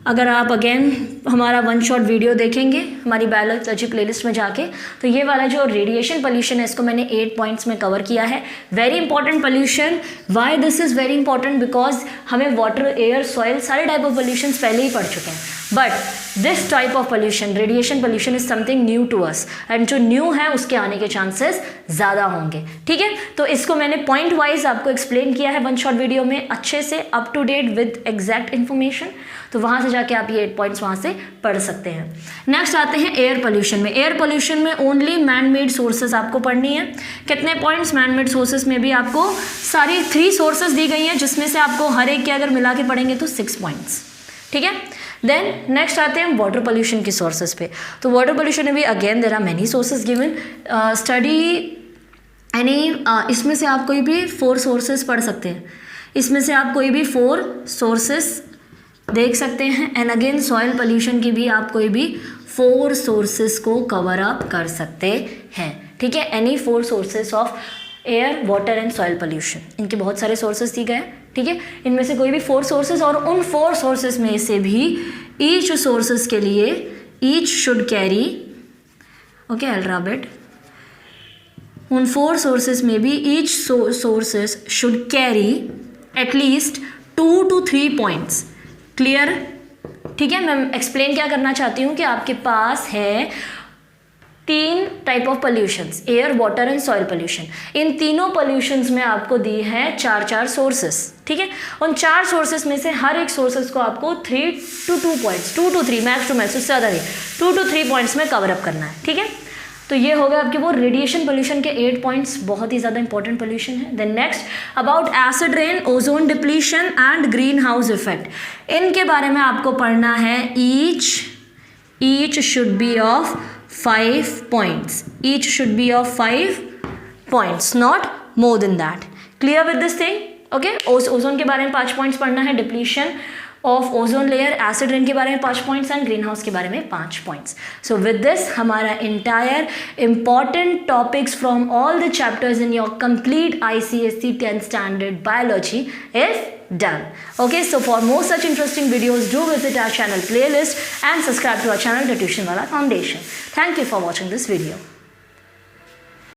Speaker 1: अगर आप अगेन हमारा 1 शॉट वीडियो देखेंगे हमारी बायोलॉजी प्लेलिस्ट में जाके, तो ये वाला जो रेडिएशन पोल्यूशन है इसको मैंने 8 पॉइंट्स में कवर किया है। Very important pollution, why this is very important, because हमें वाटर, एयर, सॉइल सारे टाइप ऑफ पोल्यूशन पहले ही पढ़ चुके हैं, but this type of pollution, radiation pollution is something new to us, and जो न्यू है उसके आने के चांसेस ज़्यादा होंगे, ठीक है। तो इसको मैंने पॉइंट वाइज आपको एक्सप्लेन किया है 1 शॉट वीडियो में अच्छे से, up to date with exact information, तो वहाँ से जाके आप ये 8 पॉइंट्स वहाँ से पढ़ सकते हैं। नेक्स्ट आते हैं एयर पोल्यूशन में। एयर पोल्यूशन में ओनली मैन मेड सोर्सेज आपको पढ़नी है। कितने पॉइंट्स, मैन मेड सोर्सेज में भी आपको सारी 3 सोर्सेज दी गई हैं, जिसमें से आपको हर एक के अगर मिला के पढ़ेंगे तो 6 पॉइंट्स, ठीक है। देन नेक्स्ट आते हैं वाटर पोल्यूशन की सोर्सेज पे। तो वाटर पोल्यूशन में भी again there are many sources given, study any, इसमें से आप कोई भी 4 सोर्सेज पढ़ सकते हैं, इसमें से आप कोई भी 4 सोर्सेज देख सकते हैं। एंड अगेन सॉइल पोल्यूशन की भी आप कोई भी 4 सोर्सेस को कवर अप कर सकते हैं, ठीक है। Any 4 sources of air, water and soil pollution, इनके बहुत सारे सोर्सेस दिए गए हैं, ठीक है। इनमें से कोई भी 4 सोर्सेस, और उन 4 सोर्सेस में से भी ईच सोर्सेस के लिए ईच शुड कैरी, ओके अल्ट्राबिट, उन 4 सोर्सेस में भी each sources should carry at least 2 to 3 points. Clear, ठीक है। मैं एक्सप्लेन क्या करना चाहती हूँ कि आपके पास है 3 type of pollutions, air, water and soil pollution. इन तीनों पोल्यूशंस में आपको दी है 4 सोर्सेस, ठीक है। उन 4 सोर्सेस में से हर एक सोर्सेस को आपको 3 to 2 points, 2 to 3 max to max, उससे ज़्यादा नहीं, 2 to 3 पॉइंट्स में कवर अप करना है, ठीक है। तो ये हो गया आपके वो रेडिएशन पोल्यूशन के 8 पॉइंट्स, बहुत ही ज़्यादा इंपॉर्टेंट पोल्यूशन है। Then next about acid rain, ozone depletion and greenhouse effect. इनके बारे में आपको पढ़ना है। Each should be of 5 points. Each should be of 5 points, not more than that. Clear with this thing? Okay. Ozone के बारे में 5 points पढ़ना है, depletion of ozone layer, acid rain के बारे में 5 पॉइंट्स एंड ग्रीन हाउस के बारे में 5 पॉइंट्स। सो विद दिस हमारा entire important topics from all the chapters in your complete ICSE 10th standard biology is done. Okay, so for more such interesting videos, do visit our channel playlist and subscribe to our channel, The Tuition Wala Foundation. Thank you for watching this video.